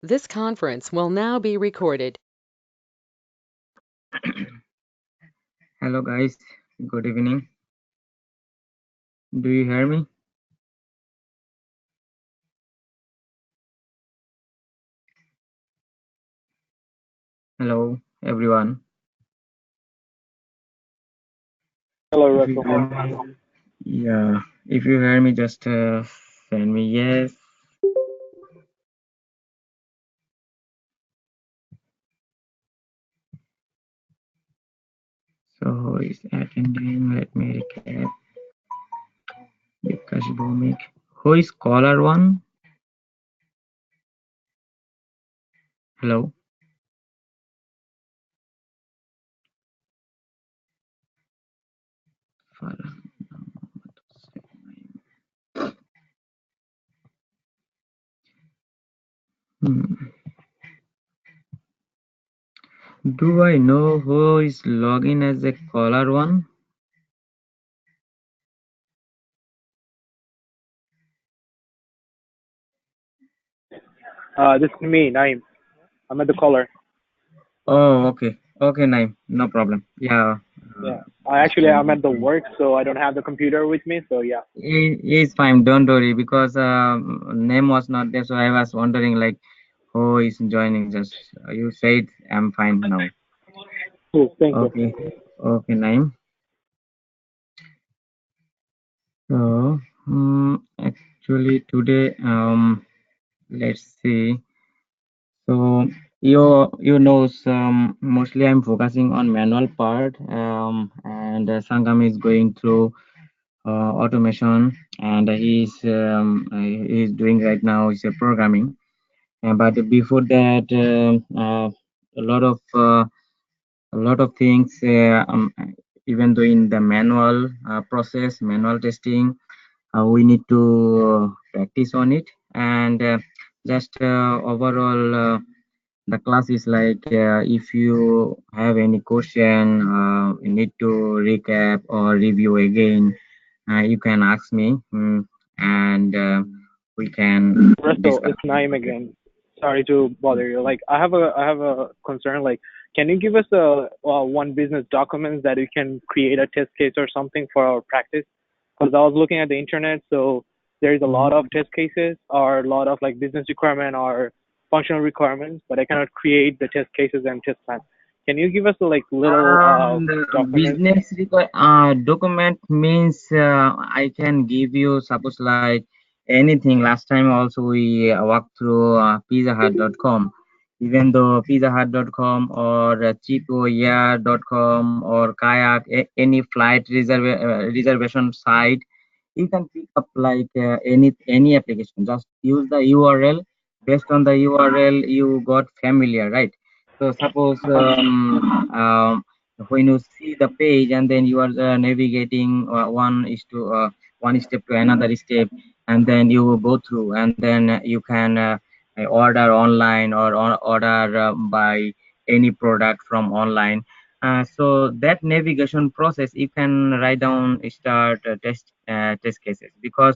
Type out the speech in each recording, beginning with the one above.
This conference will now be recorded. Hello guys, good evening. Do you hear me? Hello everyone. Hello, If you Restful. hear me, yeah. If you hear me, just send me yes. So who is attending? Let me recap. Because Bhumik. Who is caller one? Hello. Hmm. Do I know who is logging as a caller one? This is me, Naeem. I'm at the caller. Oh, okay. Okay, Naim. No problem. Yeah. Yeah. Just I'm waiting at the for you. work, so I don't have the computer with me. So yeah. It's fine. Don't worry because name was not there, so I was wondering like who is joining. Just you said I'm fine now. Cool. Thank you. Okay. Okay, Naim. So actually today let's see. So you know mostly I'm focusing on manual part and Sangam is going through automation and he's doing right now is programming. But before that, a lot of things, even though in the manual process, manual testing, we need to practice on it. And just overall, the class is like if you have any question, you need to recap or review again. You can ask me, and we can Resto, discuss it's Naeem about it. again. Sorry to bother you. Like I have a concern. Like, can you give us a one business document that you can create a test case or something for our practice? Because I was looking at the internet, so there's a lot of test cases or a lot of like business requirement or functional requirements, but I cannot create the test cases and test plans. Can you give us a like little The document? business document means I can give you suppose like anything. Last time also we walked through pizzahut.com. Even though pizzahut.com or cheapoyear.com or kayak, any flight reservation site, you can pick up like any application. Just use the URL. Based on the URL, you got familiar, right? So suppose when you see the page and then you are navigating one step to another step, and then you will go through, and then you can order online or order by any product from online. So that navigation process you can write down start test cases, because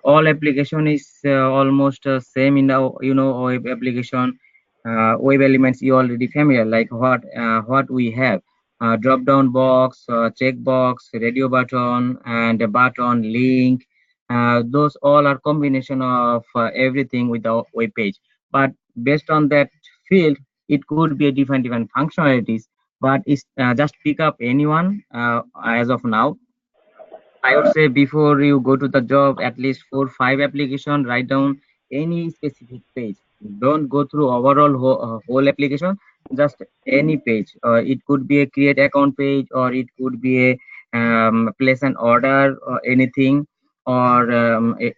all application is almost same in the web application. Web elements you already familiar, like what we have, drop down box, check box, radio button, and a button link. Those all are combination of everything with the web page, but based on that field it could be a different functionalities, but it's just pick up anyone as of now. I would say before you go to the job, at least 4 5 application, write down any specific page. Don't go through overall whole application, just any page. It could be a create account page, or it could be a place an order or anything, or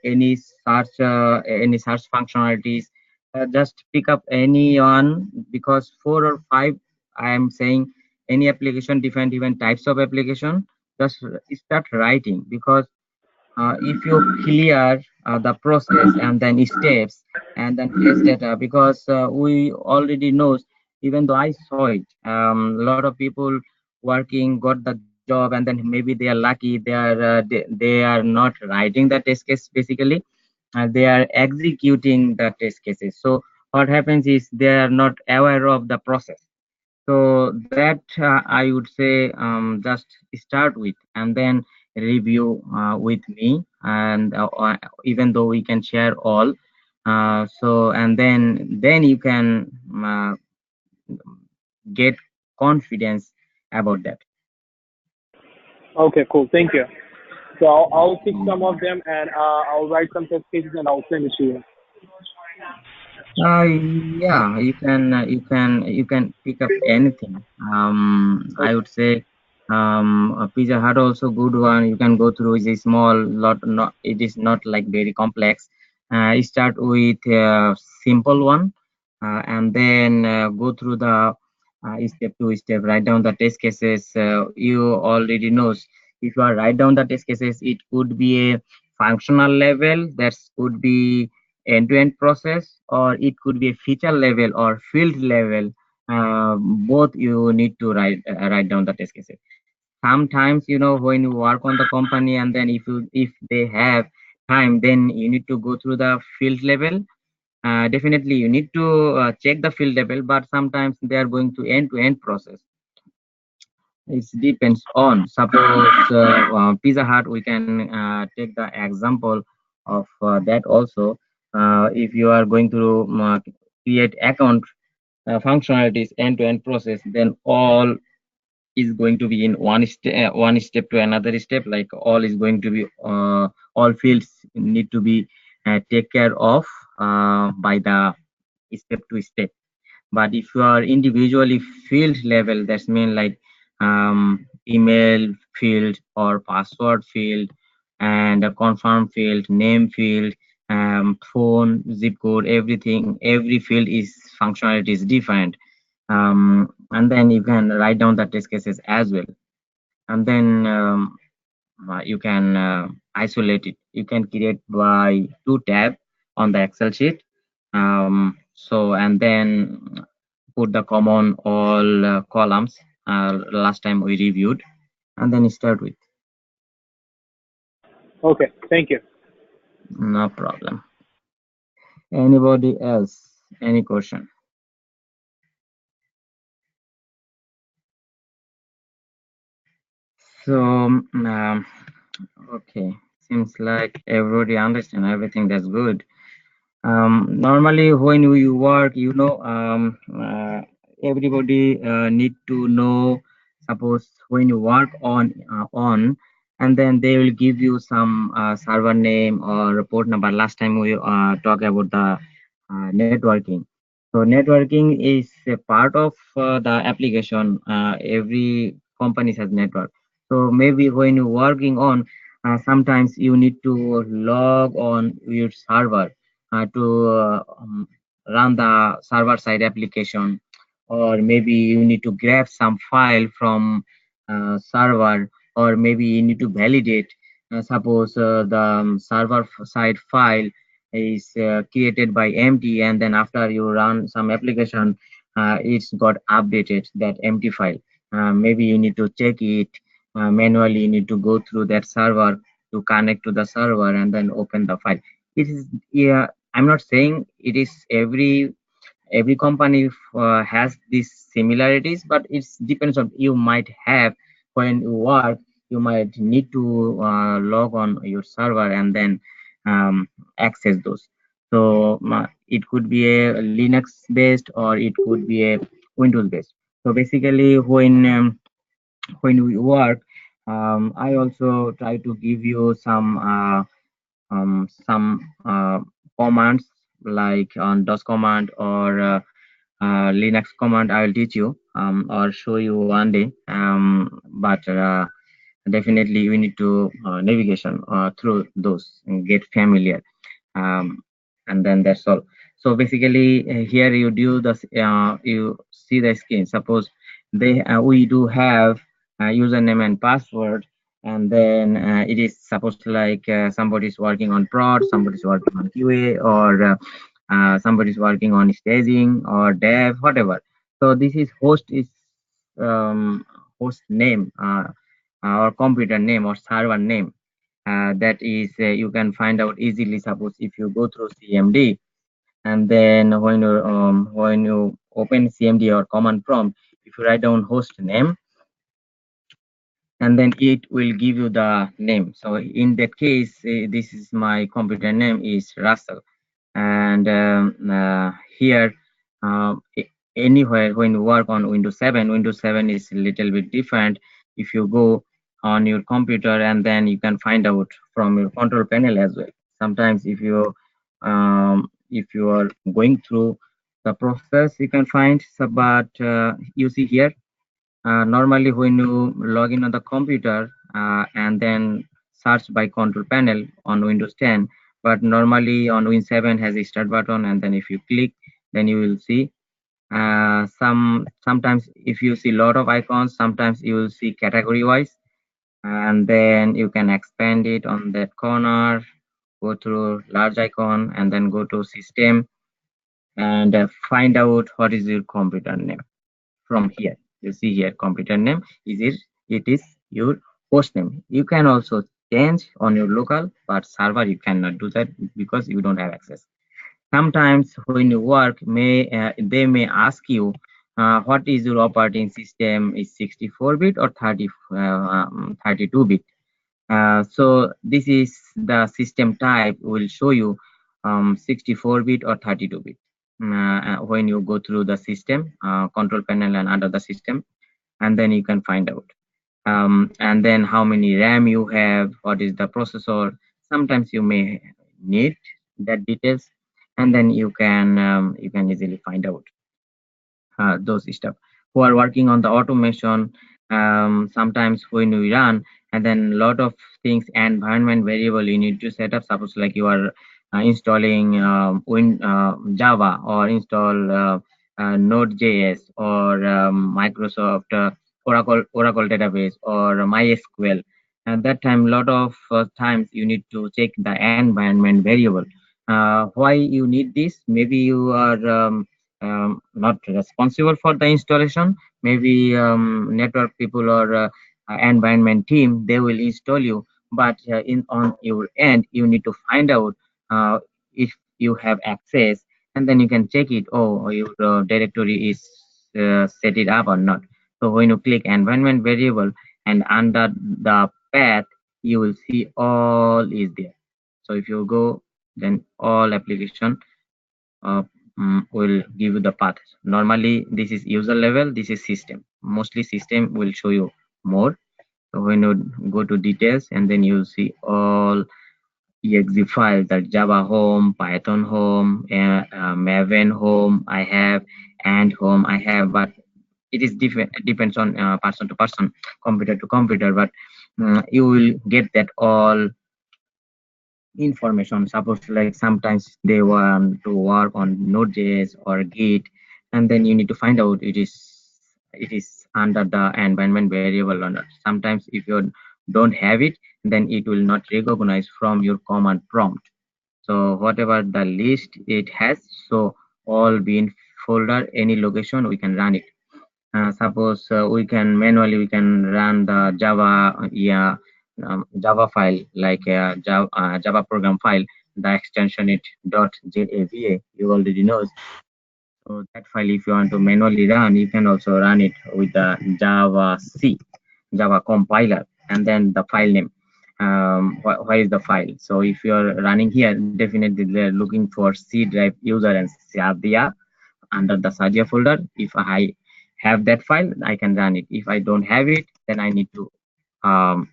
any search functionalities. Just pick up any one, because 4 or 5, I am saying any application, different types of application, just start writing, because if you clear the process and then steps and then test data, because we already knows, even though I saw it, a lot of people working got the job, and then maybe they are lucky, they are not writing the test case basically, they are executing the test cases. So what happens is they are not aware of the process. So that I would say just start with and then review with me, and even though we can share all, so and then you can get confidence about that. Okay, cool. Thank you. So I'll pick some of them and I'll write some test cases and I'll send it to you. Yeah, you can pick up anything. I would say a Pizza Hut also good one. You can go through is a small lot. Not it is not like very complex. Start with a simple one, and then go through the step to step. Write down the test cases. You already knows if you are write down the test cases, it could be a functional level. That could be end-to-end process, or it could be a feature level or field level. Both you need to write down the test cases. Sometimes, when you work on the company, and then if they have time, then you need to go through the field level. Definitely you need to check the field level, but sometimes they are going to end-to-end process. It depends on, suppose Pizza Hut, we can take the example of that also. If you are going to create account functionalities end-to-end process, then all is going to be in one step to another step, like all is going to be all fields need to be take care of by the step to step. But if you are individually field level, that's mean like email field or password field and a confirm field, name field, phone, zip code, everything, every field is functionality is defined. And then you can write down the test cases as well, and then you can isolate it. You can create by 2 tab on the Excel sheet. So and then put the common all columns last time we reviewed, and then start with. Okay, thank you. No problem. Anybody else? Any question? So okay, seems like everybody understand everything. That's good. Normally when you work, everybody need to know, suppose when you work on, and then they will give you some server name or report number. Last time we talked about the networking. So networking is a part of the application. Every company has network. So maybe when you're working on, sometimes you need to log on your server to run the server side application, or maybe you need to grab some file from server, or maybe you need to validate. Suppose the server side file is created by empty, and then after you run some application, it's got updated that empty file. Maybe you need to check it manually. You need to go through that server to connect to the server and then open the file. It is, yeah, I'm not saying it is every company has these similarities, but it depends on you might have when you work. You might need to log on your server and then access those. So it could be a Linux based, or it could be a Windows based. So basically when we work, I also try to give you some commands, like on DOS command or Linux command. I will teach you or show you one day. But definitely we need to navigation through those and get familiar. um, and then that's all. So basically here you do the you see the screen. Suppose we do have username and password, and then it is supposed to like somebody's working on prod, somebody's working on QA, or somebody's working on staging or dev, whatever. So this is host name, or computer name or server name. That is you can find out easily. Suppose if you go through CMD, And then when you open CMD or command prompt, if you write down host name, and then it will give you the name. So in that case, this is my computer name is Russell, and here anywhere when you work on Windows 7 is a little bit different. If you go on your computer, and then you can find out from your control panel as well. Sometimes if you are going through the process, you can find. So, but you see here, normally when you log in on the computer and then search by control panel on Windows 10, but normally on Windows 7 has a start button, and then if you click, then you will see sometimes if you see a lot of icons, sometimes you will see category wise, and then you can expand it on that corner, go through large icon, and then go to system, and find out what is your computer name. From here you see here computer name it is your host name. You can also change on your local, but server you cannot do that because you don't have access. Sometimes when you work, they may ask you what is your operating system, is 64-bit or 32-bit. So this is the system type will show you 64-bit or 32-bit when you go through the system control panel and under the system, and then you can find out. And then how many RAM you have, what is the processor. Sometimes you may need that details, and then you can easily find out those stuff. Who are working on the automation, sometimes when we run, and then a lot of things, environment variable you need to set up. Suppose like you are installing Java, or install Node.js, or Microsoft Oracle database, or MySQL. At that time, a lot of times you need to check the environment variable. Why you need this? Maybe you are not responsible for the installation. Maybe network people or environment team, they will install you, but in on your end you need to find out uh, if you have access, and then you can check it. Oh, your directory is set it up or not. So when you click environment variable, and under the path you will see all is there. So if you go, then all application uh, will give you the path. Normally this is user level, this is system. Mostly system will show you more. So when you go to details, and then you'll see all exe files, that Java home, Python home, Maven home I have, and home I have, but it is different, depends on person to person, computer to computer, but you will get that all information. Suppose like sometimes they want to work on Node.js or Git, and then you need to find out it is under the environment variable or not. Sometimes if you don't have it, then it will not recognize from your command prompt. So whatever the list it has, so all bin folder, any location we can run it. Suppose we can run the Java file, like Java program file. The extension it .java, you already know. So that file, if you want to manually run, you can also run it with the Java compiler, and then the file name. Where is the file? So if you are running here, definitely they're looking for C drive user and Sadia under the Sadia folder. If I have that file, I can run it. If I don't have it, then I need to um,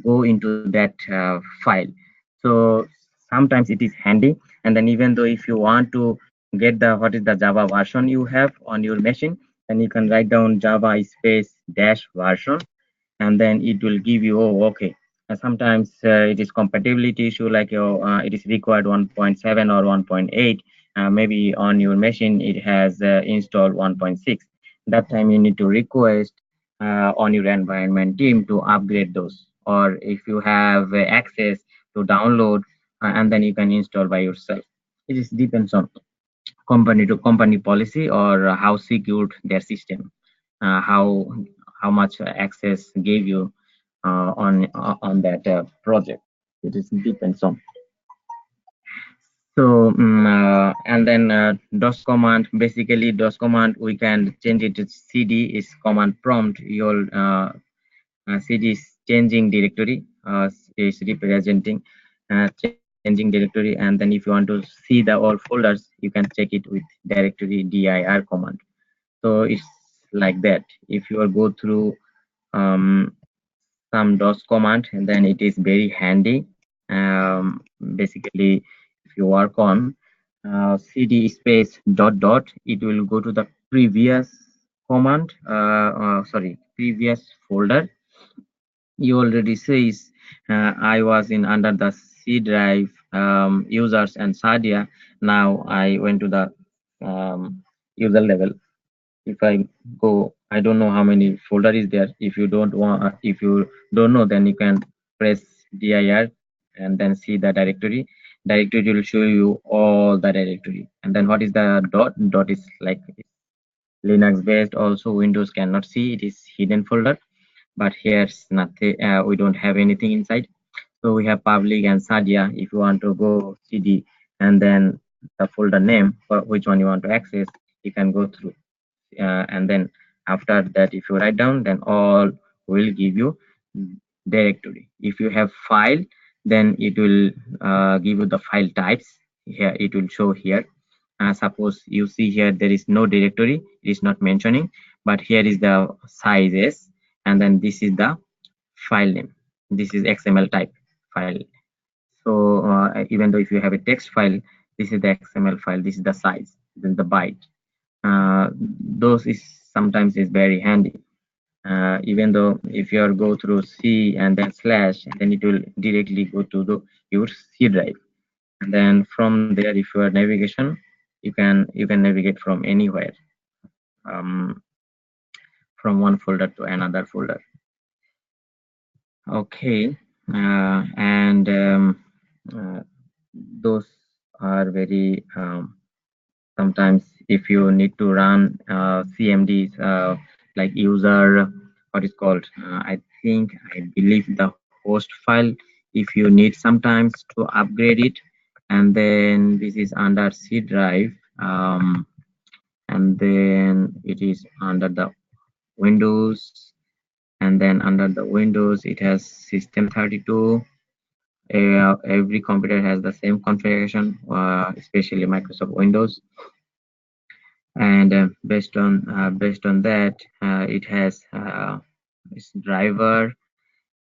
go into that file. So sometimes it is handy. And then even though if you want to get the what is the Java version you have on your machine, then you can write down Java space dash version, and then it will give you, oh, okay. And sometimes it is compatibility issue, like it is required 1.7 or 1.8. Maybe on your machine it has installed 1.6. That time you need to request on your environment team to upgrade those, or if you have access to download, and then you can install by yourself. It is depends on company to company policy, or how secured their system, how much access gave you on that project. It is depends on. So and then DOS command, basically DOS command we can change it to CD is command prompt. Your CD is changing directory, is representing changing directory, and then if you want to see the all folders, you can check it with directory dir command. So it's like that. If you are go through some DOS command, and then it is very handy. Basically, if you work on cd space dot dot, it will go to the previous command, sorry, previous folder. You already says I was in under the C drive users and Sadia. Now I went to the user level. If I go, I don't know how many folder is there. If you don't want, if you don't know, then you can press dir and then see the directory. Directory will show you all the directory. And then what is the dot? Dot is like Linux based. Also Windows cannot see, it is hidden folder. But here's nothing. We don't have anything inside. So we have public and Sadia. If you want to go cd and then the folder name for which one you want to access, you can go through. And then after that, if you write down, then all will give you directory. If you have file, then it will give you the file types. Here it will show here. Suppose you see here there is no directory, it is not mentioning, but here is the sizes, and then this is the file name. This is XML type file. So even though if you have a text file, this is the XML file, this is the size, then the byte. Those is sometimes is very handy. Even though if you are go through C and then slash, then it will directly go to the your C drive, and then from there, if you are navigation, you can navigate from anywhere, from one folder to another folder. Okay, and those are very sometimes if you need to run CMDs like user, what is called, I believe the host file, if you need sometimes to upgrade it, and then this is under C drive, and then it is under the Windows, and then under the Windows it has system32. Every computer has the same configuration, especially Microsoft Windows, and based on that, it has its driver,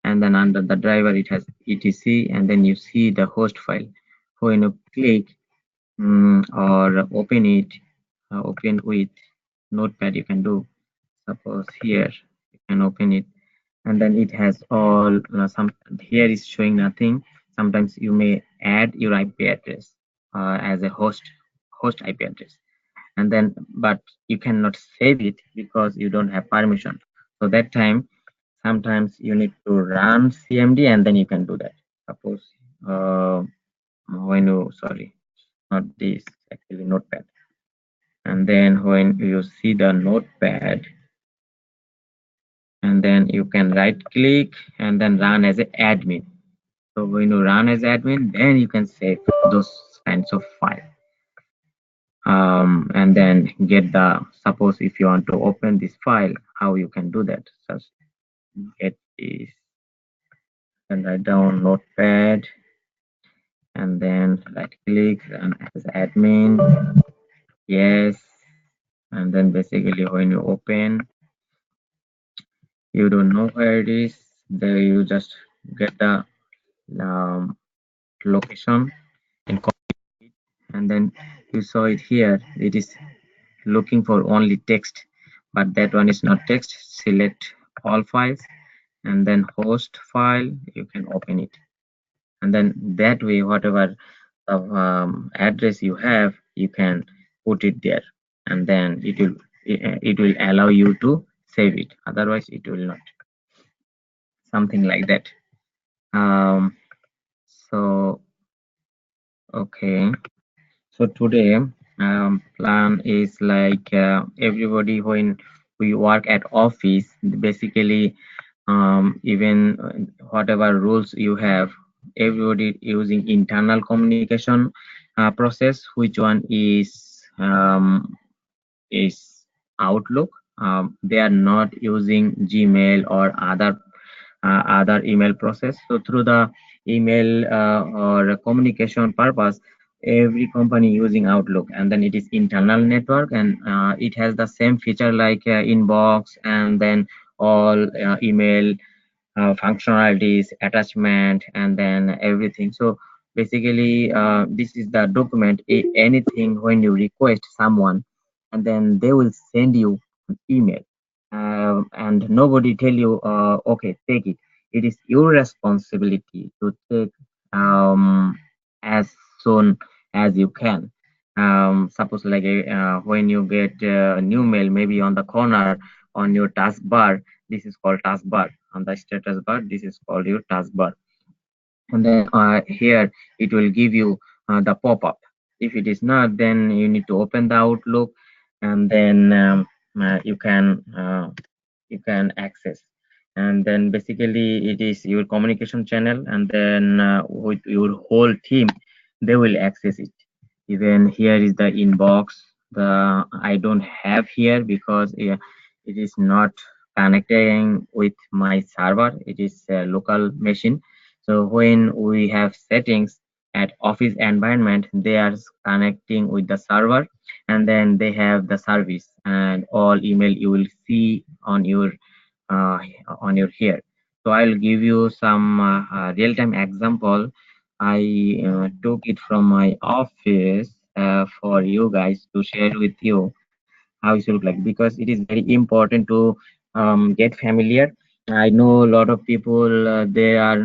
and then under the driver it has etc, and then you see the host file. When you click or open it, open with Notepad, you can do. Suppose here you can open it, and then it has all some. Here is showing nothing. Sometimes you may add your IP address as a host IP address, and then but you cannot save it because you don't have permission. So that time sometimes you need to run CMD, and then you can do that. Suppose when you, sorry, not this, actually Notepad, and then when you see the Notepad, and then you can right click and then run as an admin. So when you run as admin, then you can save those kinds of file, and then get the, suppose if you want to open this file, how you can do that. Just get this and write down Notepad, and then right click and as admin, yes, and then basically when you open, you don't know where it is, there you just get the location and copy it, and then you saw it here, it is looking for only text, but that one is not text. Select all files, and then host file, you can open it, and then that way whatever address you have, you can put it there, and then it will allow you to save it, otherwise it will not. Something like that. So okay, so today plan is like everybody, when we work at office, basically even whatever rules you have, everybody using internal communication, process, which one is Outlook. They are not using Gmail or other email process. So through the email or communication purpose, every company using Outlook, and then it is internal network, and it has the same feature like inbox, and then all email functionalities, attachment, and then everything. So basically, this is the document. Anything when you request someone, and then they will send you an email, and nobody tell you, okay, take it. It is your responsibility to take as soon as you can. Suppose like when you get a new mail, maybe on the corner on your taskbar, this is called taskbar. On the status bar, this is called your taskbar. And then here it will give you the pop-up. If it is not, then you need to open the Outlook, and then you can access. And then basically it is your communication channel, and then with your whole team, they will access it. Even here is the inbox. The I don't have here because it is not connecting with my server. It is a local machine. So when we have settings at office environment, they are connecting with the server, and then they have the service, and all email you will see uh, on your here. So I'll give you some real-time example. I took it from my office for you guys to share with you how it should look like, because it is very important to get familiar. I know a lot of people, they are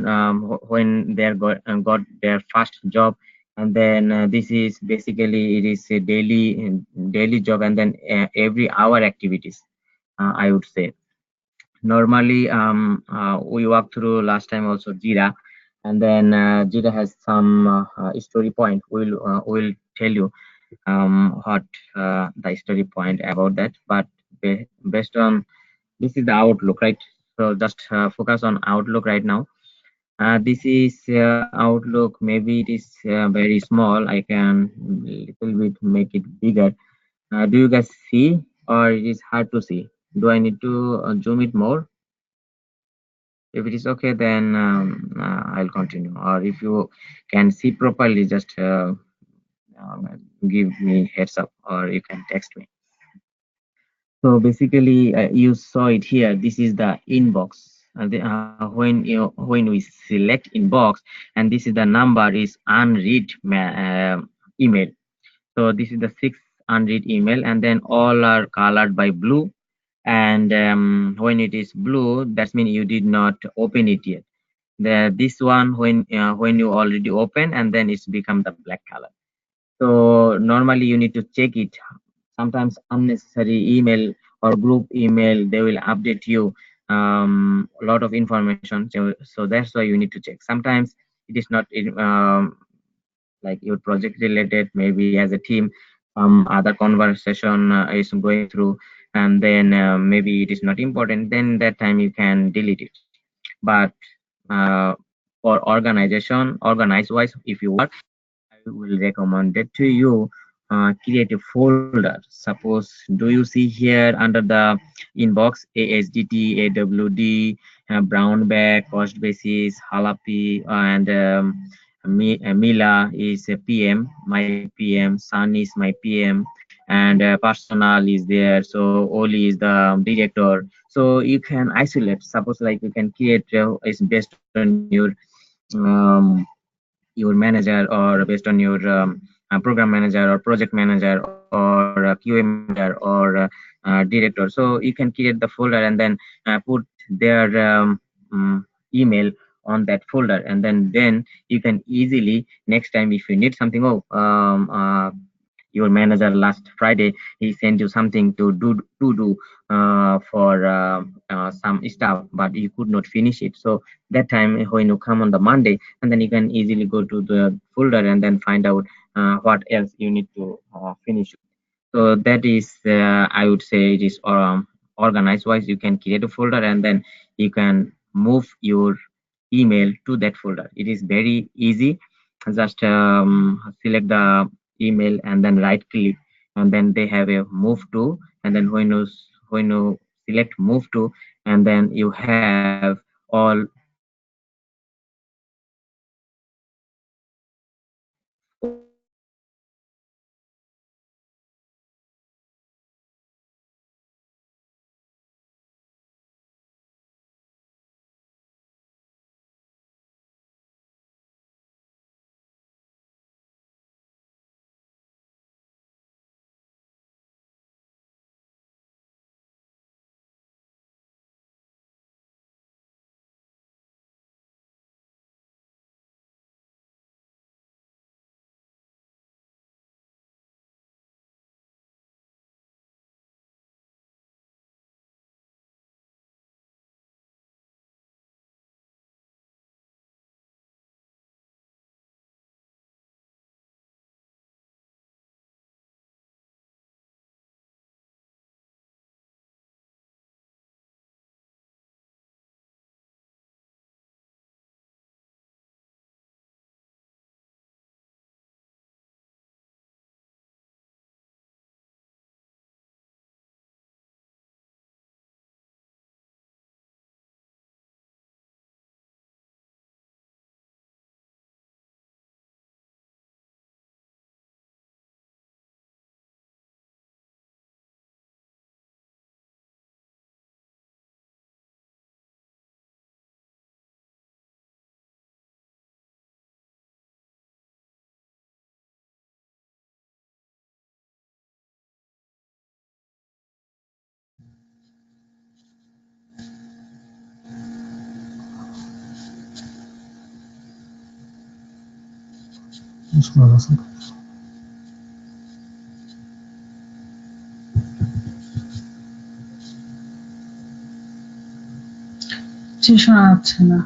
when they are got their first job, and then this is basically it is a daily job, and then every hour activities, I would say. Normally we walked through last time also JIRA, and then JIRA has some story point. We'll tell you what the story point about that, but based on this is the Outlook, right? So just focus on Outlook right now. This is Outlook. Maybe it is very small. I can little bit make it bigger. Do you guys see, or it is hard to see? Do I need to zoom it more? If it is okay, then I'll continue. Or if you can see properly, just give me heads up, or you can text me. So basically, you saw it here. This is the inbox. When we select inbox, and this is the number is unread email. So this is the 6th unread email, and then all are colored by blue. And when it is blue, that means you did not open it yet. This one when you already open, and then it's become the black color. So normally you need to check it. Sometimes unnecessary email or group email, they will update you a lot of information. So that's why you need to check. Sometimes it is not like your project related, maybe as a team, other conversation is going through, and then maybe it is not important. Then that time you can delete it. But uh, for organize wise, if you work, I will recommend it to you. Create a folder. Suppose, do you see here under the inbox ASDT, AWD, brown bag, cost basis, Halapi, and Mila is a PM, my PM, Sun is my PM, and personal is there. So Oli is the director. So you can isolate. Suppose like you can create is based on your manager, or based on your program manager or project manager or QA manager or director. So you can create the folder, and then put their email on that folder, and then you can easily next time if you need something, your manager last Friday he sent you something to do for some stuff, but you could not finish it. So that time when you come on the Monday, and then you can easily go to the folder and then find out what else you need to finish. So that is I would say it is organized wise. You can create a folder, and then you can move your email to that folder. It is very easy. just select the email and then right click, and then they have a move to, and then when you select move to, and then you have all শোনা যাচ্ছে না।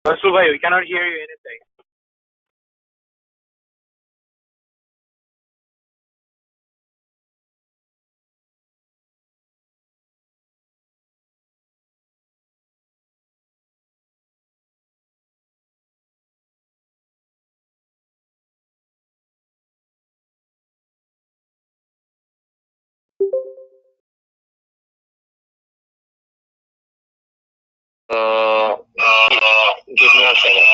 Restful bhai, we cannot hear you anything. Give me 1 second.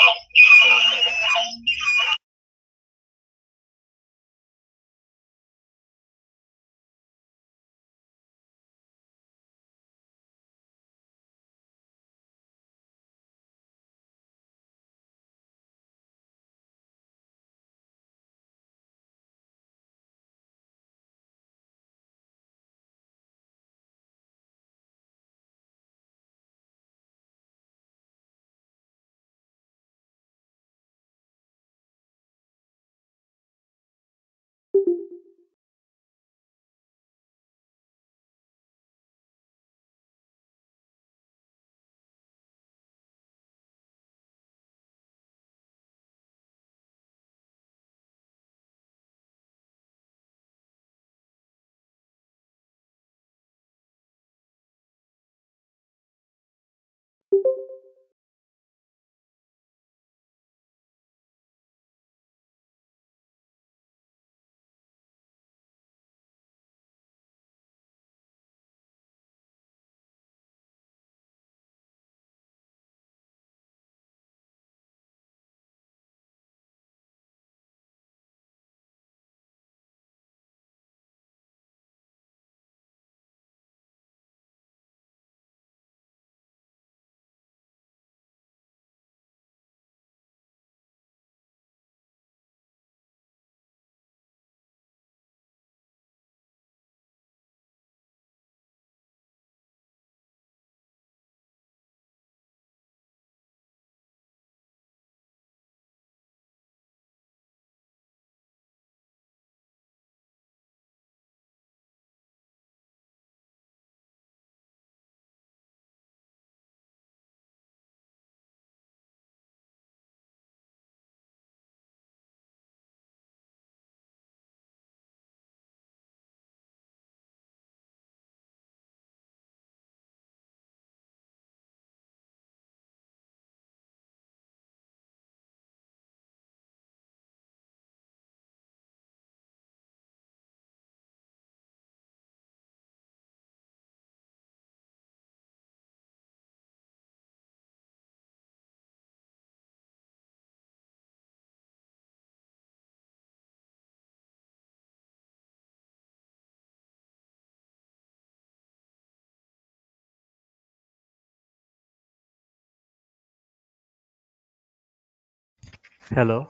Hello.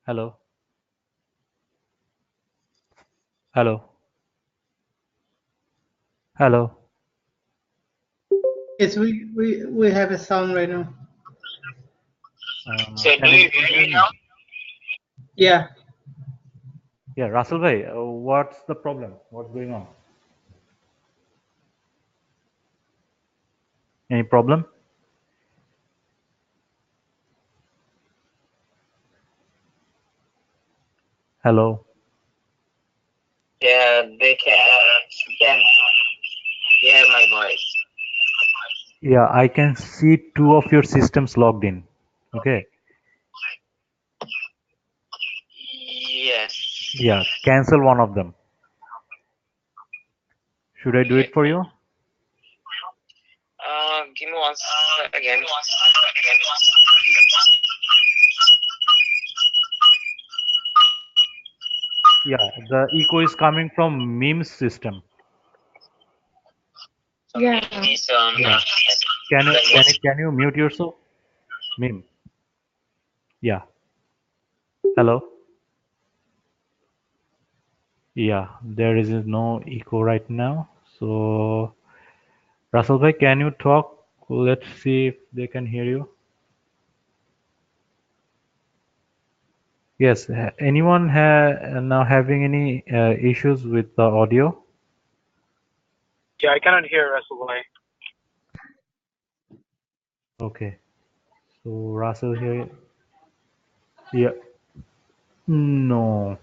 Hello. Hello. Hello. Yes, we have a sound right now. So do you hear me now? Yeah. Yeah, Russell bhai, what's the problem? What's going on? Any problem? Hello. Yeah, they can hear my voice. Yeah, I can see two of your systems logged in. Okay. Yes. Yeah, cancel one of them. Should I do it for you? Give me 1 second. Yeah, the echo is coming from Mim's system. Yeah. Yeah. Can you mute yourself? Mim. Yeah. Hello. Yeah, there is no echo right now. So Russell bhai, can you talk? Let's see if they can hear you. Yes. Anyone now having any issues with the audio? Yeah, I cannot hear Russell. Okay. So Russell here. Yeah. No.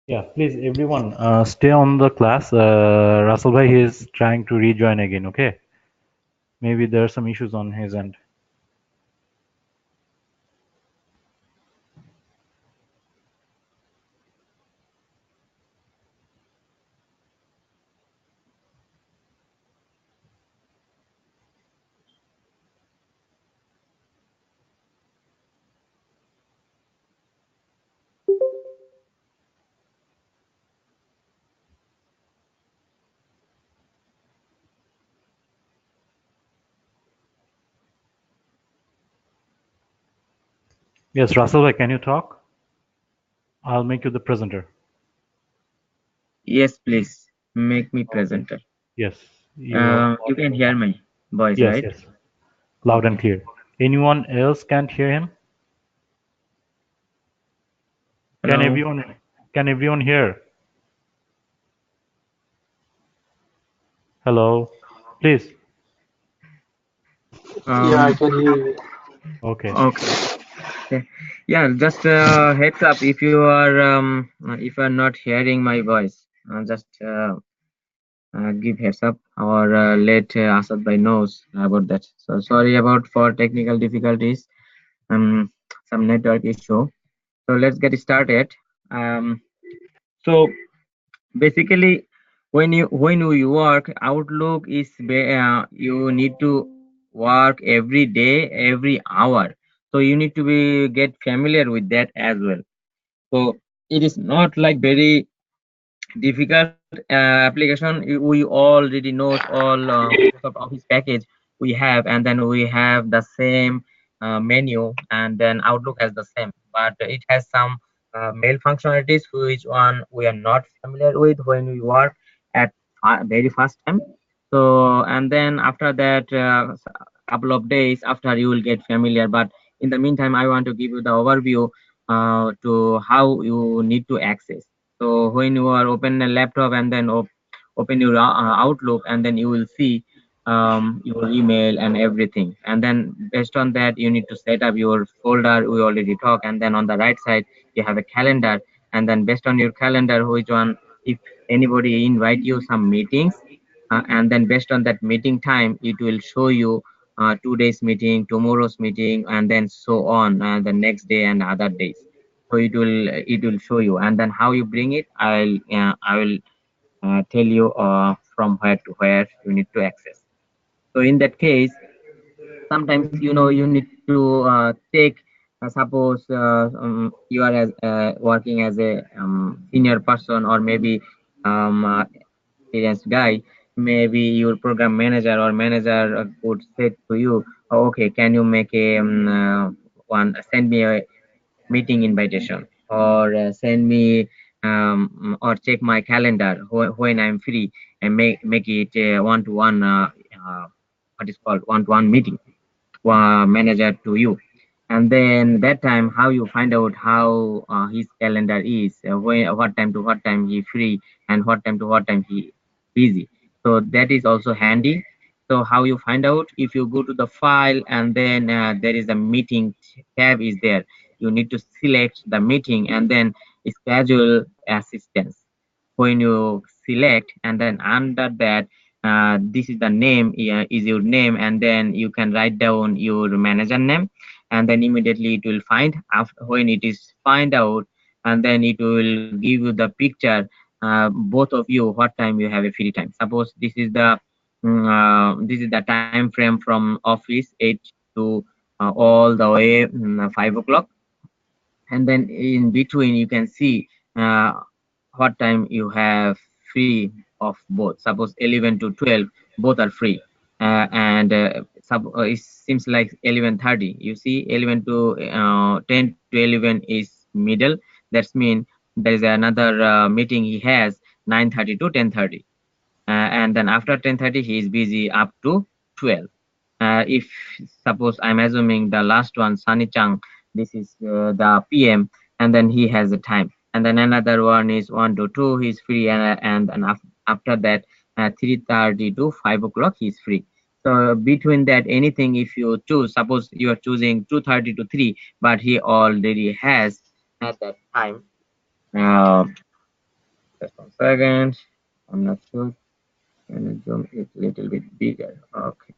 Yeah, please everyone stay on the class. Russell bhai is trying to rejoin again. Okay, maybe there are some issues on his end. Yes, Russell bhai, can you talk? I'll make you the presenter. Yes, please make me Okay. presenter. Yes, your You can audio. hear my voice, Yes, right? yes, loud and Okay. clear. Anyone else can't hear him? Can Hello. everyone? Can everyone hear? Hello, please. Yeah, I Um. can hear you. Okay. Okay. Okay. Yeah. Just heads up if you are not hearing my voice, just give heads up or let Asad by knows about that. So sorry about for technical difficulties. Some network issue. So let's get started. Um. So basically, when you work, Outlook is you need to work every day, every hour. So you need to be get familiar with that as well. So it is not like very difficult application. We already knows all Microsoft Office package we have, and then we have the same menu, and then Outlook has the same, but it has some mail functionalities which one we are not familiar with when we work at very first time. So and then after that couple of days after you will get familiar, but in the meantime I want to give you the overview to how you need to access. So when you are open a laptop and then open your Outlook, and then you will see your email and everything. And then based on that, you need to set up your folder. We already talked. And then on the right side, you have a calendar. And then based on your calendar, which one, if anybody invite you some meetings, and then based on that meeting time, it will show you 2 days meeting, tomorrow's meeting, and then so on, the next day and other days. So it will show you, and then how you bring it, I will tell you from where to where you need to access. So in that case, sometimes you need to take suppose you are as working as a senior person, or maybe experienced guy. Maybe your program manager or manager would say to you, "Oh, okay, can you make a send me a meeting invitation, or send me or check my calendar when I'm free, and make it a one-to-one what is called one-to-one meeting manager to you." And then that time how you find out how his calendar is, what time to what time he free, and what time to what time he busy. So that is also handy. So how you find out, if you go to the file, and then there is a meeting tab is there, you need to select the meeting and then schedule assistance. When you select, and then under that this is the name, is your name, and then you can write down your manager name, and then immediately it will find. After when it is find out, and then it will give you the picture, both of you, what time you have a free time. Suppose this is the time frame from office 8 to all the way 5 o'clock. And then in between you can see uh, what time you have free of both. Suppose 11 to 12 both are free, it seems like 11:30. You see 11 to 10 to 11 is middle. That's mean there is another meeting he has 9:30 to 10:30, and then after 10:30 he is busy up to 12. If suppose I'm assuming the last one, Sunny Chang, this is the PM, and then he has a time, and then another one is 1 to 2, he's free, and after that 3:30 to 5 o'clock he's free. So between that, anything if you choose, suppose you are choosing 2:30 to 3, but he already has at that time. Uh, Just 1 second. I'm not sure. Can I zoom it a little bit bigger? Okay.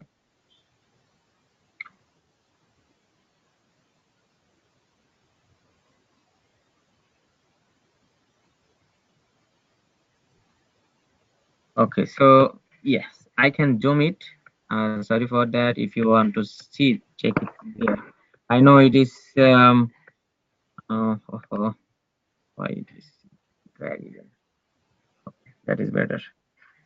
Okay, so yes, I can zoom it. Sorry for that. If you want to see, check it there. I know it is why it is dragging. Okay, that is better.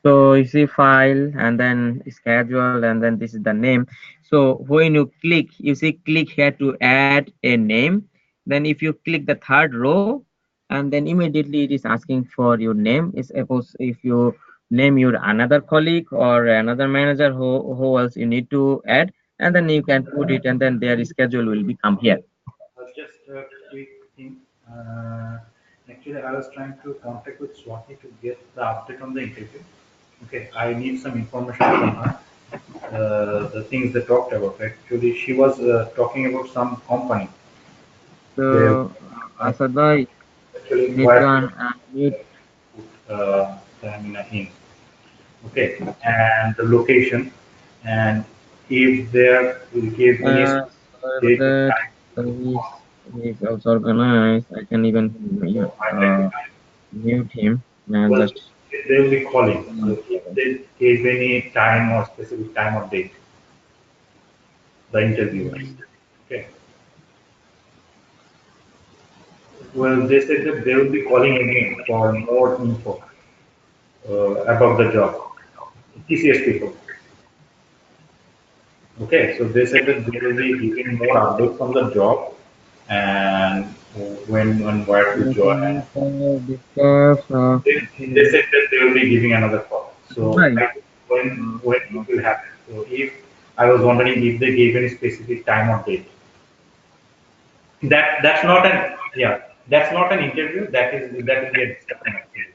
So you see file and then schedule and then this is the name. So when you click, you see click here to add a name. Then if you click the third row and then immediately it is asking for your name. Is suppose if you name your another colleague or another manager who else you need to add, and then you can put it and then their schedule will become here. Just a quick thing. Actually, I was trying to contact with Swati to get the update on the interview. Okay, I need some information from her. The things they talked about. Actually, she was talking about some company. They So Asad bhai, actually you need to where unmute. put stamina in. Okay, and the location, and if there will give any Sorry for date or that. time, He's also organized. I can even so I might be fine. mute him and Well, just. they will be calling. So if they give any time or specific time or date, the interviewers. Okay. Well, they said that they will be calling again for more info about the job. TCS people. Okay, so they said that they will be giving more updates on the job and when and where to join. Discuss. They said that they will be giving another call. So Right. I think when it will happen. So if I was wondering if they gave any specific time or date. That's not an that's not an interview. That will be a discussion actually.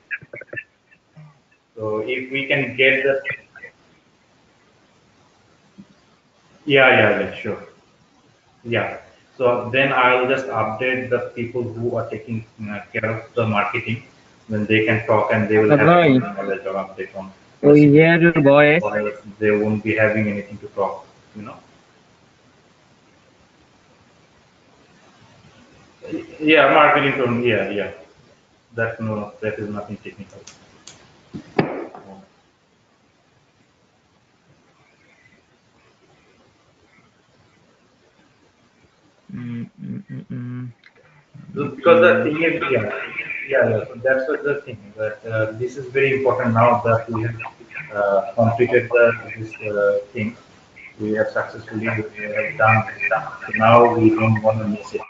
So if we can get the sure. Yeah. So then I'll just update the people who are taking care of the marketing. Then they can talk and they will Asad have bhai, some knowledge or update on the we system. hear your voice. Or else they won't be having anything to talk, you know. Yeah, marketing tone. Yeah. That is nothing technical. So because the thing is, So that's what the thing. That this is very important now that we have completed this thing. We have successfully done this. So now we don't want to miss it.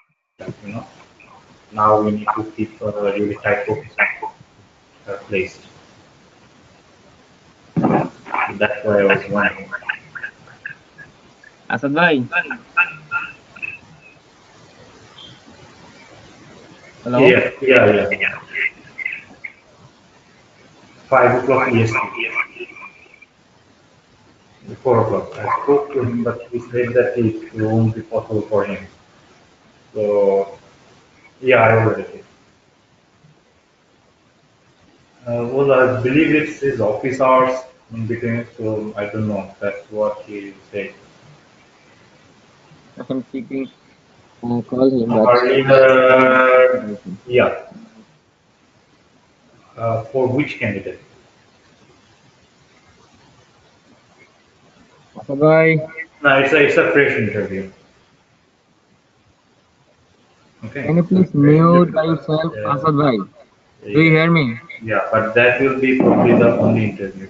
Now we need to keep really tight focus on place. So that's why I was wondering. Asad bhai. Hello. Yeah. 5 o'clock EST. 4 o'clock. I spoke to him, but he said that it won't be possible for him. So yeah, I already did. Well, I believe it's his office hours in between, so I don't know. That's what he said. I'm thinking call him, but Earlier, yeah. For which candidate? Asad bhai, No, it's a fresh interview. can Okay, you so please fresh mute interview, by but yourself, Asad bhai? Do you yeah, hear me? but that will be probably the only interview.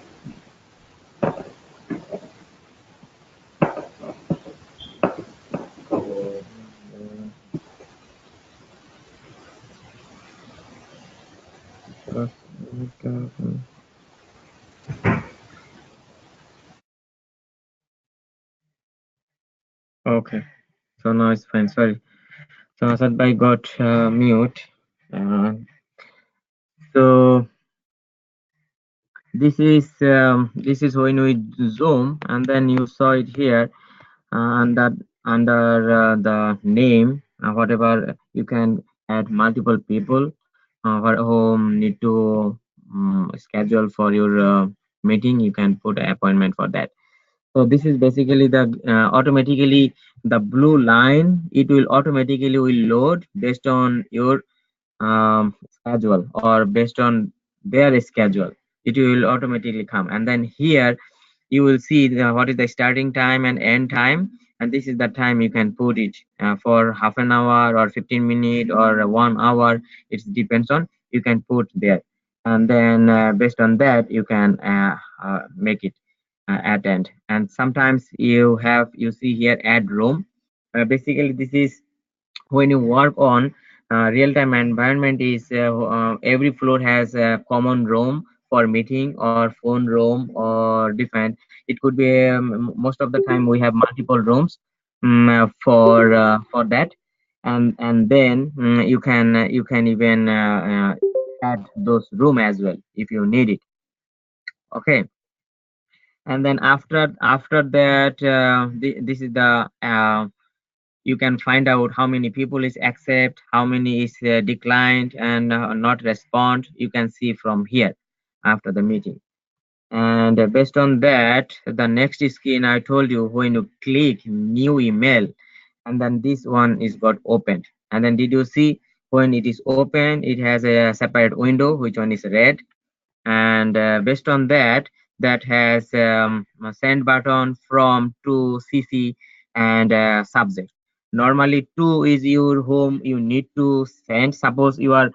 So, Okay, so now it's fine. Sorry. So Asad bhai got mute. So this is when we zoom, and then you saw it here, and that under the name, whatever you can add multiple people who need to schedule for your meeting, you can put an appointment for that. So this is basically the automatically the blue line. It will automatically will load based on your schedule or based on their schedule. It will automatically come, and then here you will see what is the starting time and end time, and this is the time you can put it for half an hour or 15 minutes or 1 hour. It depends on, you can put there, and then based on that you can make it attend. And sometimes you see here add room. Basically this is when you work on real-time environment, is every floor has a common room for meeting or phone room or different. It could be most of the time we have multiple rooms for that, and then you can even add those room as well if you need it. Okay, and then after that this is the you can find out how many people is accept, how many is declined and not respond. You can see from here after the meeting. And based on that, the next screen I told you, when you click new email, and then this one is got opened. And then did you see when it is open, it has a separate window, which one is red, and based on that, that has a send button from to CC and subject. Normally to is your home, you need to send. Suppose you are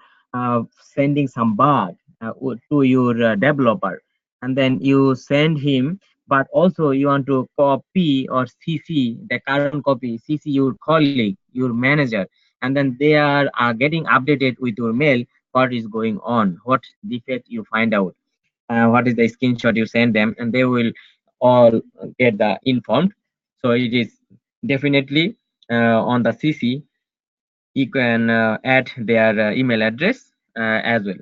sending some bug to your developer, and then you send him, but also you want to copy or CC the current copy, CC your colleague, your manager, and then they are getting updated with your mail, what is going on, what defect you find out, what is the screenshot you send them, and they will all get the informed. So it is definitely on the CC, you can add their email address as well.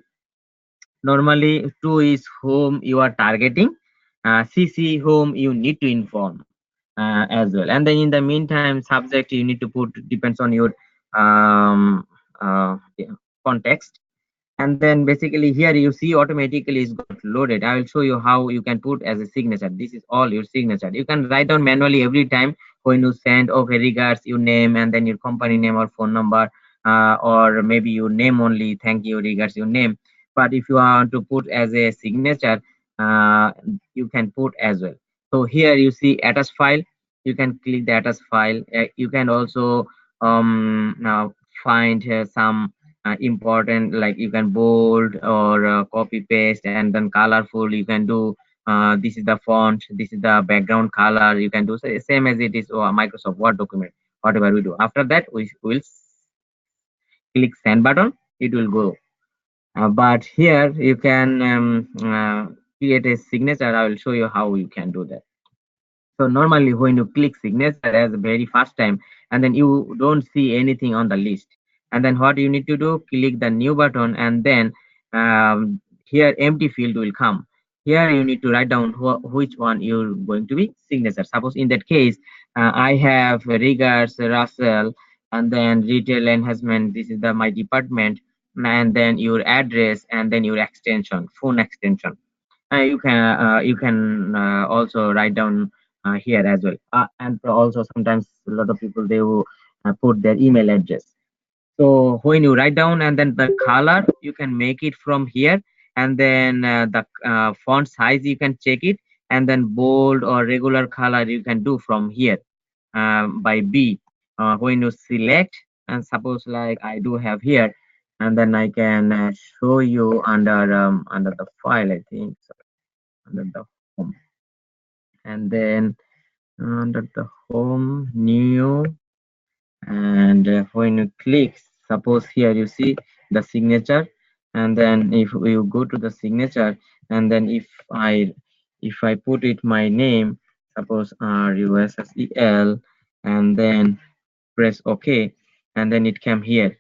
Normally two is whom you are targeting, CC whom you need to inform as well. And then in the meantime, subject you need to put, depends on your yeah, context. And then basically here you see automatically is got loaded. I will show you how you can put as a signature. This is all your signature. You can write down manually every time when you send, okay, regards your name and then your company name or phone number, or maybe your name only, thank you, regards your name. But if you want to put as a signature, you can put as well. So here you see attach file, you can click the attach file. You can also now find some important, like you can bold or copy paste, and then colorful you can do. This is the font, this is the background color, you can do same as it is Microsoft Word document. Whatever we do after that, we will click send button, it will go. But here you can create a signature. I will show you how you can do that. So normally when you click signature as the very first time, and then you don't see anything on the list, and then what you need to do, click the new button, and then here empty field will come. Here you need to write down which one you're going to be signature. Suppose in that case, I have regards Russell, and then retail enhancement, this is the my department, and then your address, and then your extension, phone extension. You can also write down here as well, and also sometimes a lot of people, they will put their email address. So when you write down, and then the color you can make it from here, and then the font size you can check it, and then bold or regular color you can do from here by B. When you select, and suppose like I do have here, and then I can show you under the file, I think so, under the home, and then under the home, new, and when you click, suppose here you see the signature, and then if you go to the signature, and then if I put it my name, suppose RUSSEL, and then press OK, and then it came here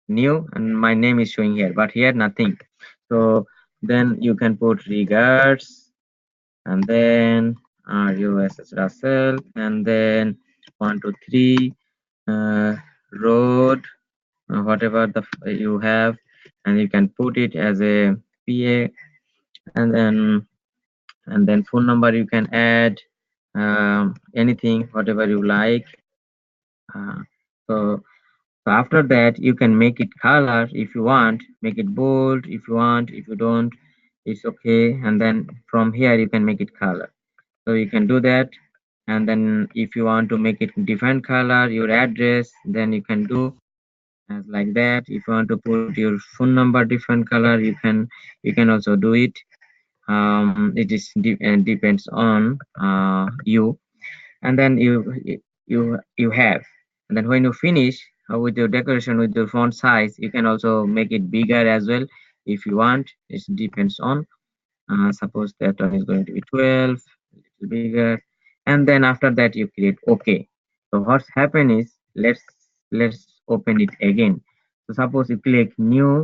new, and my name is showing here, but here nothing. So then you can put regards, and then RUSS Russell, and then 123 road, whatever you have, and you can put it as a PA, and then phone number you can add, anything whatever you like. uh, so so after that you can make it color if you want, make it bold if you want, if you don't it's okay. And then from here you can make it color, so you can do that. And then if you want to make it different color, your address, then you can do as like that. If you want to put your phone number different color, you can also do it. It is depends on you. And then you have, and then when you finish with your decoration with your font size, you can also make it bigger as well if you want. It depends on, suppose that one is going to be 12, a little bigger. And then after that you create okay. So what's happened is, let's open it again. So suppose you click new,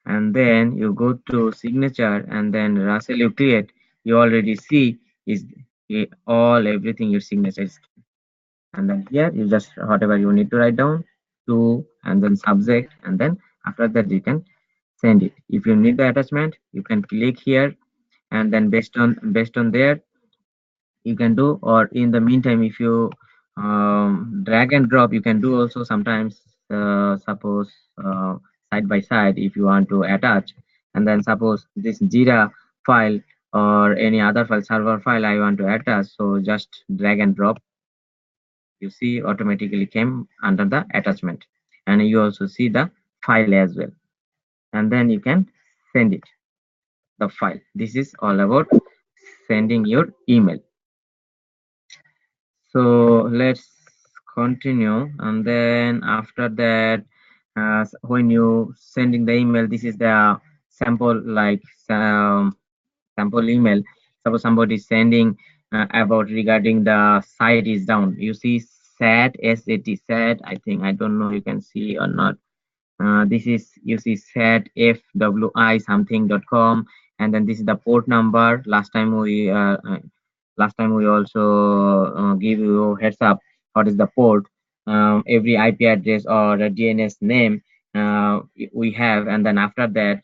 and then you go to signature, and then Russell you create, you already see is all everything your signature is. And then here you just whatever you need to write down to, and then subject, and then after that you can send it. If you need the attachment, you can click here, and then based on there you can do. Or in the meantime, if you drag and drop, you can do also sometimes. Suppose side by side if you want to attach, and then suppose this JIRA file or any other file, server file I want to attach, so just drag and drop, you see automatically came under the attachment, and you also see the file as well. And then you can send it, the file. This is all about sending your email. So let's continue. And then after that, when you sending the email, this is the sample, like sample email. Suppose somebody is sending about regarding the site is down, you see SAT, SAT, I think, I don't know you can see or not. This is, you see SAT FWI something.com, and then this is the port number. Last time we also give you heads up what is the port, every IP address or a DNS name we have. And then after that,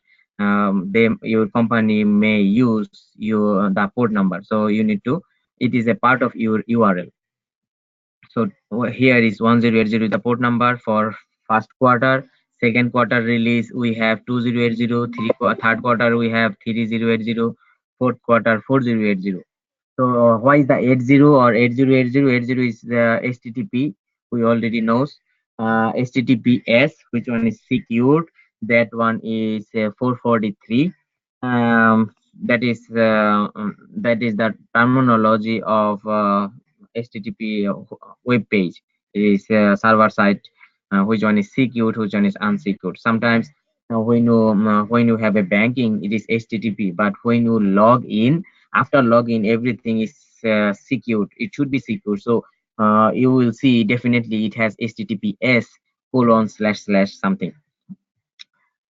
your company may use the port number, so you need to, it is a part of your URL. So here is 1080 the port number for first quarter. Second quarter release we have 2080. Third quarter we have 3080. Fourth quarter 4080. So why is the 80 or 8080? 80 is the HTTP. We already knows. HTTPS, which one is secured. That one is 443. That is the terminology of HTTP web page. It is server side. Which one is secured? Which one is unsecured? Sometimes when you have a banking, it is HTTP. But when you log in, after login, everything is secured. It should be secure. So you will see definitely it has HTTPS : something.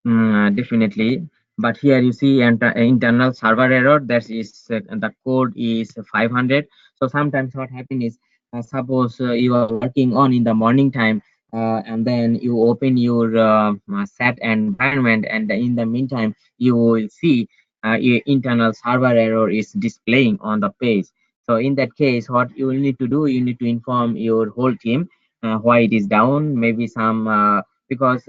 Definitely. But here you see internal server error. That is the code is 500. So sometimes what happens is, suppose you are working on in the morning time, and then you open your SAT environment, and in the meantime you will see internal server error is displaying on the page. So in that case, what you will need to do, you need to inform your whole team why it is down. Maybe some because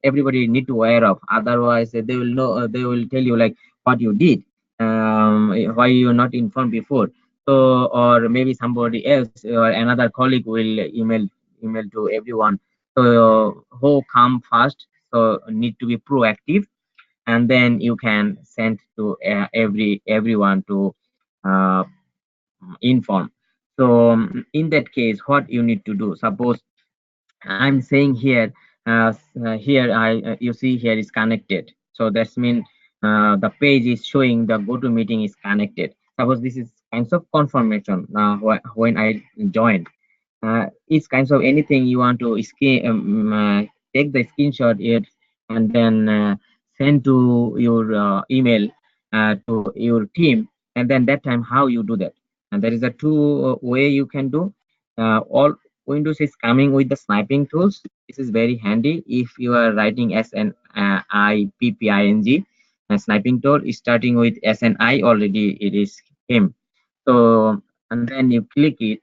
everybody need to aware of, otherwise they will know, they will tell you like what you did, why you're not informed before. So or maybe somebody else or another colleague will email to everyone. So who come first, so need to be proactive, and then you can send to everyone to uh, inform. So in that case, what you need to do, suppose I'm saying here, here you see here is connected. So that's mean the page is showing the GoToMeeting is connected. Suppose this is kinds of confirmation when I join. It's kinds of anything you want to take the screenshot it, and then send to your email to your team. And then that time how you do that, and there is a two way you can do. All Windows is coming with the sniping tools. This is very handy if you are writing SNIPPING. sniping tool is starting with SNI already. It is him. So and then you click it,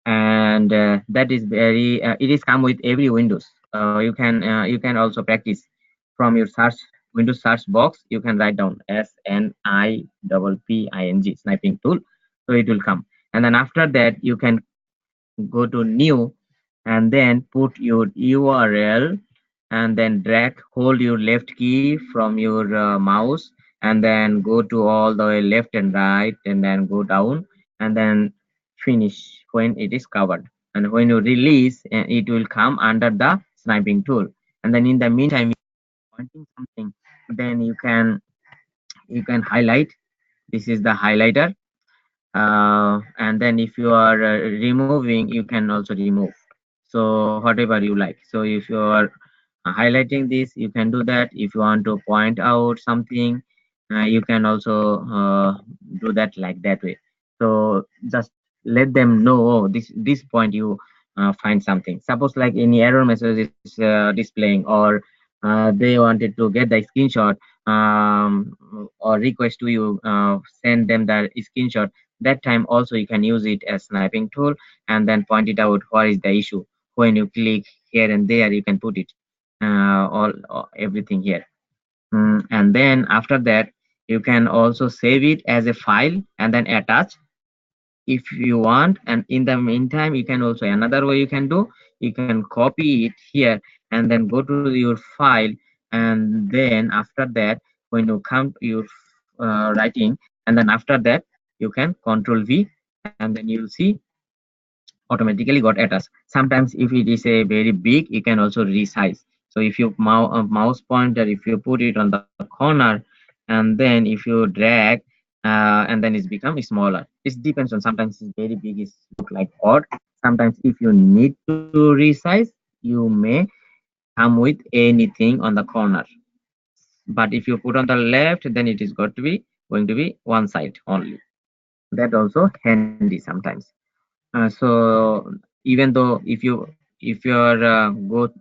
and that is very. It is come with every Windows. You can also practice from your search Windows search box. You can write down SNIPPING sniping tool, so it will come. And then after that, you can go to new, and then put your URL, and then drag, hold your left key from your mouse, and then go to all the way left and right, and then go down, and then finish when it is covered. And when you release, it will come under the sniping tool. And then in the meantime, pointing something, then you can highlight. This is the highlighter. And then if you are removing, you can also remove, so whatever you like. So if you are highlighting this, you can do that. If you want to point out something, you can also do that like that way. So just let them know, oh, this point you find something. Suppose like any error message is displaying, or they wanted to get the screenshot, or request to you send them the screenshot. That time also you can use it as sniping tool, and then point it out what is the issue. When you click here and there, you can put it all everything here. And then after that, you can also save it as a file and then attach if you want. And in the meantime, you can also, another way you can do, you can copy it here, and then go to your file, and then after that, when you come to your writing, and then after that, you can Control V, and then you'll see automatically got attached. Sometimes if it is a very big, you can also resize. So if you mouse pointer, if you put it on the corner, and then if you drag, and then it's become smaller. It depends on, sometimes it's very big, it's look like odd. Sometimes if you need to resize, you may come with anything on the corner. But if you put on the left, then it is going to be one side only. That also handy sometimes. So even though if you're go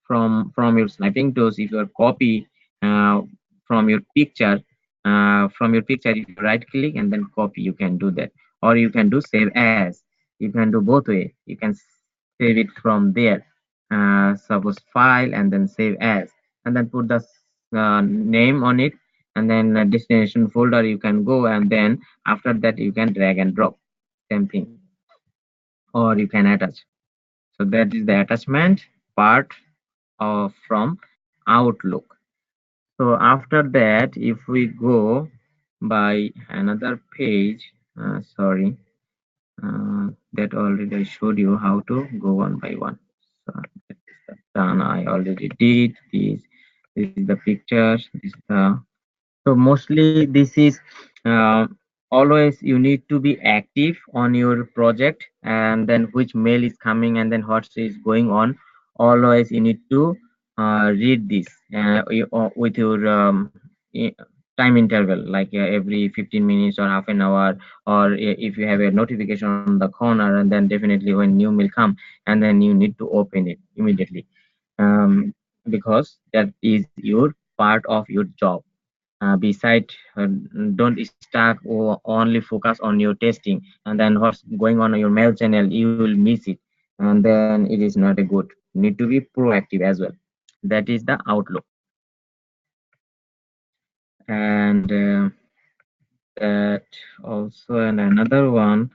from your sniping tools, if you copy uh, from your picture, if you right click and then copy, you can do that. Or you can do save as. You can do both way. You can save it from there, suppose file, and then save as, and then put the name on it, and then destination folder you can go, and then after that you can drag and drop, same thing. Or you can attach. So that is the attachment part of from Outlook. So after that, if we go by another page, sorry, that already I showed you how to go one by one. So that is done. I already did this. This is the pictures. This is the, so mostly this is uh, always you need to be active on your project, and then which mail is coming, and then what is going on. Always you need to read this with your time interval, like every 15 minutes or half an hour, or if you have a notification on the corner, and then definitely when new mail come, and then you need to open it immediately, because that is your part of your job. Beside, don't stuck or only focus on your testing, and then what's going on your mail channel, you will miss it, and then it is not a good. Need to be proactive as well. That is the Outlook. And that also, and another one,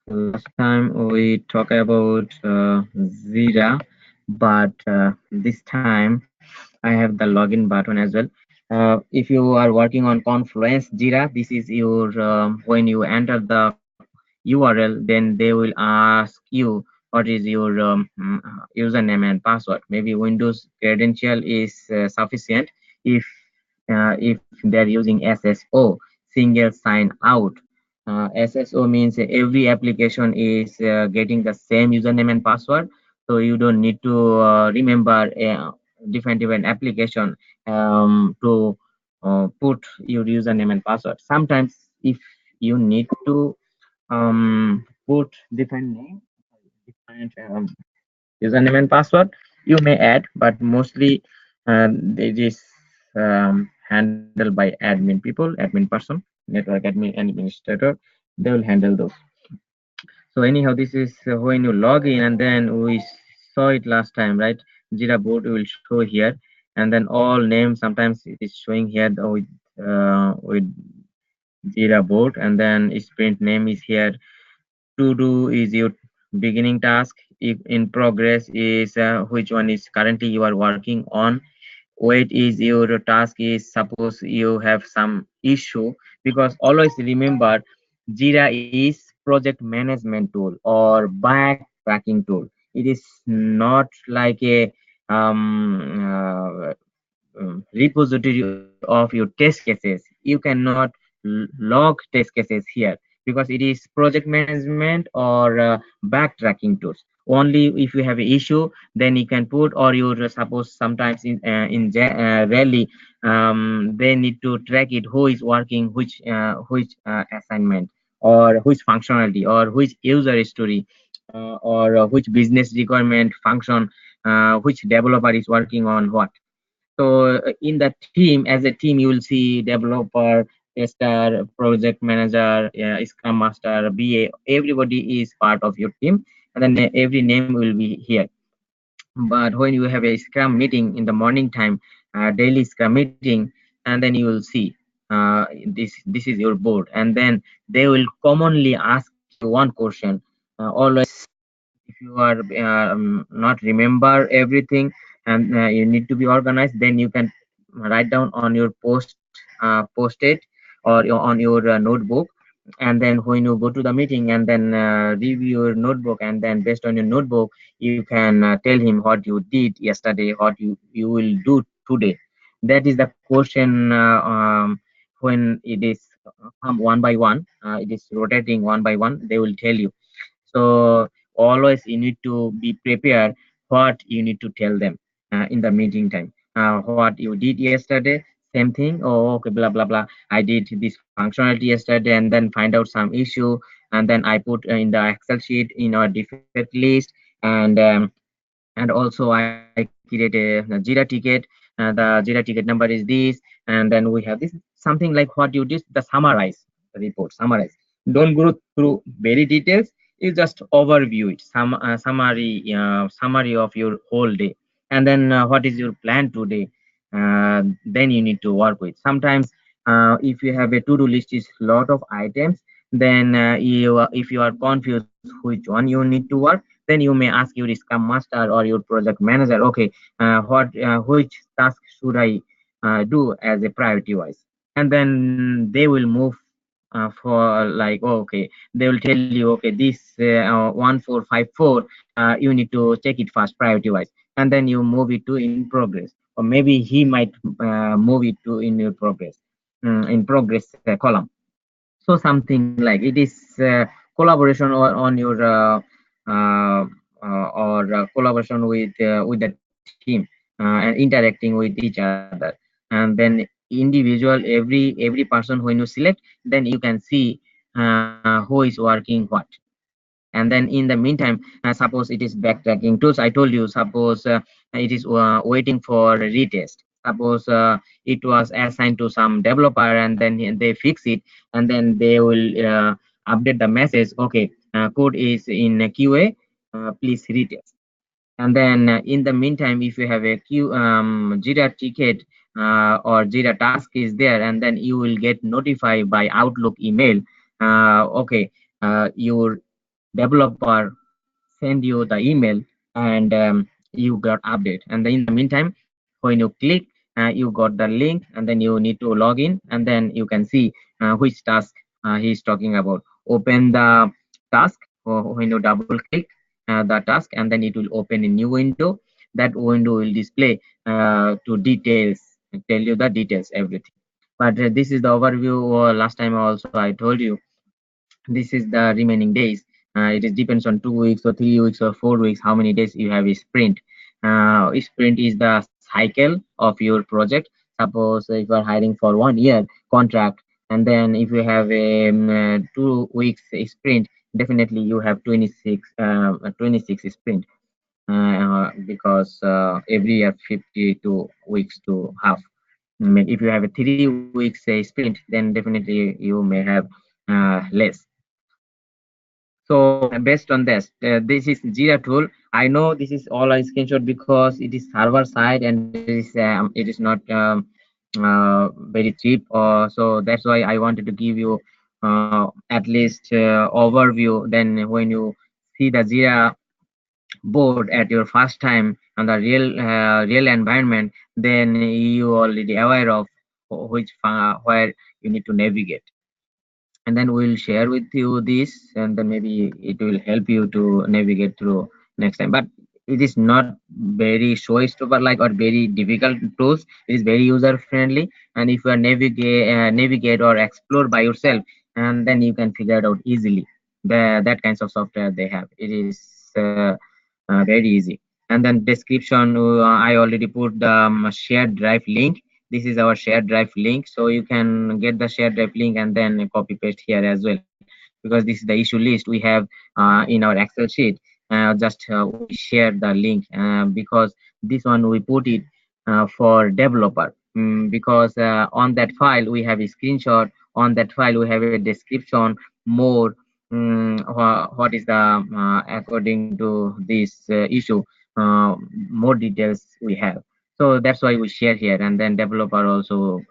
last time we talk about JIRA, but this time I have the login button as well. If you are working on Confluence JIRA, this is your when you enter the URL, then they will ask you what is your username and password. Maybe Windows credential is sufficient. If they're using SSO, single sign out. SSO means every application is getting the same username and password, so you don't need to remember different application to put your username and password. Sometimes if you need to put different name, different username and password, you may add, but mostly it is handled by admin people, admin person, network admin administrator. They will handle those. So anyhow, this is when you log in, and then we saw it last time, right? Jira board will show here, and then all names. Sometimes it is showing here with Jira board, and then sprint name is here. To do is your beginning task. If in progress is which one is currently you are working on. Wait is your task is suppose you have some issue, because always remember Jira is project management tool or backtracking tool. It is not like a repository of your test cases. You cannot log test cases here, because it is project management or backtracking tools. Only if you have an issue, then you can put, or you suppose sometimes in rally, they need to track it who is working which assignment, or which functionality, or which user story, or which business requirement function, which developer is working on what. So in the team, as a team, you will see developer, tester, project manager, scrum master, BA. Everybody is part of your team, and then every name will be here. But when you have a scrum meeting in the morning time, daily scrum meeting, and then you will see this is your board, and then they will commonly ask you one question. Always, if you are not remember everything, and you need to be organized, then you can write down on your post-it, or on your notebook. And then when you go to the meeting, and then review your notebook, and then based on your notebook, you can tell him what you did yesterday, what you will do today. That is the question. When it is come one by one, it is rotating one by one, they will tell you. So always you need to be prepared what you need to tell them in the meeting time. What you did yesterday, same thing. Oh, okay, blah blah blah. I did this functionality yesterday, and then find out some issue, and then I put in the Excel sheet in our defect list, and also I create a Jira ticket. The Jira ticket number is this, and then we have this something like what you did, the summarize report, summarize. Don't go through very details. You just overview it, some summary of your whole day, and then what is your plan today. Then you need to work with. Sometimes if you have a to-do list is lot of items, then if you are confused which one you need to work, then you may ask your scrum master or your project manager, okay, which task should I do as a priority wise. And then they will move for like, oh, okay, they will tell you, okay, this 1454, you need to check it first priority wise, and then you move it to in progress, or maybe he might move it to in your progress, in progress column. So something like it is collaboration on your or collaboration with the team, and interacting with each other. And then individual, every person when you select, then you can see who is working what. And then in the meantime, suppose it is backtracking tools, I told you. Suppose it is waiting for retest. Suppose it was assigned to some developer, and then they fix it, and then they will update the message, okay, code is in QA, please retest. And then in the meantime, if you have a Jira ticket or Jira task is there, and then you will get notified by Outlook email, okay, your developer send you the email, and you got update. And then in the meantime, when you click, you got the link, and then you need to log in, and then you can see which task he's talking about. Open the task, or when you double click the task, and then it will open a new window. That window will display to details, tell you the details, everything. But this is the overview. Last time also I told you, this is the remaining days. It is depends on 2 weeks or 3 weeks or 4 weeks, how many days you have a sprint. Sprint is the cycle of your project. Suppose if you are hiring for 1 year contract, and then if you have a 2 weeks sprint, definitely you have 26 sprint, because every year 52 weeks to half. If you have a 3 weeks sprint, then definitely you may have less. So based on this, this is Jira tool. I know this is all a screenshot because it is server side and it is not very cheap. So that's why I wanted to give you at least overview. Then when you see the Jira board at your first time on the real environment, then you already aware of which where you need to navigate. And then we'll share with you this, and then maybe it will help you to navigate through next time. But it is not very showstopper like or very difficult tools. It is very user friendly, and if you are navigate or explore by yourself, and then you can figure it out easily. That kinds of software they have, it is very easy. And then description, I already put the shared drive link. This is our shared drive link, so you can get the shared drive link and then copy paste here as well, because this is the issue list we have in our Excel sheet. Just we share the link because this one we put it for developer, because on that file we have a screenshot, on that file we have a description more, what is the according to this issue, more details we have. So that's why we share here, and then developer also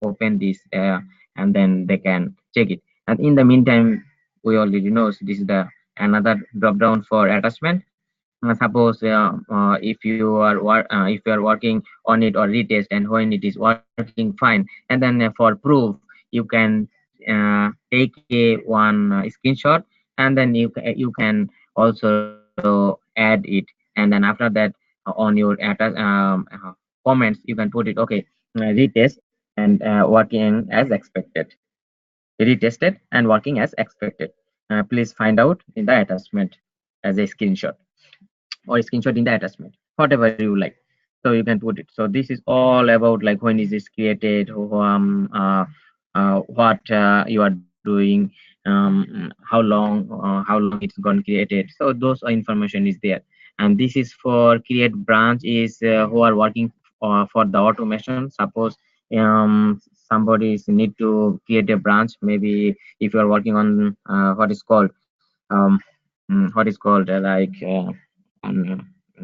open this and then they can check it. And in the meantime, we already know, so this is the another drop down for attachment. Suppose if you are working on it or retest, and when it is working fine, and then for proof you can take a one screenshot, and then you can also add it, and then after that on your comments you can put it, okay, retest and working as expected, retested and working as expected. Please find out in the attachment as a screenshot, or screenshot in the attachment, whatever you like. So you can put it. So this is all about like when is this created, what you are doing, how long it's gone created. So those information is there. And this is for create branch is who are working for the automation. Suppose somebody is need to create a branch. Maybe if you are working on what is called on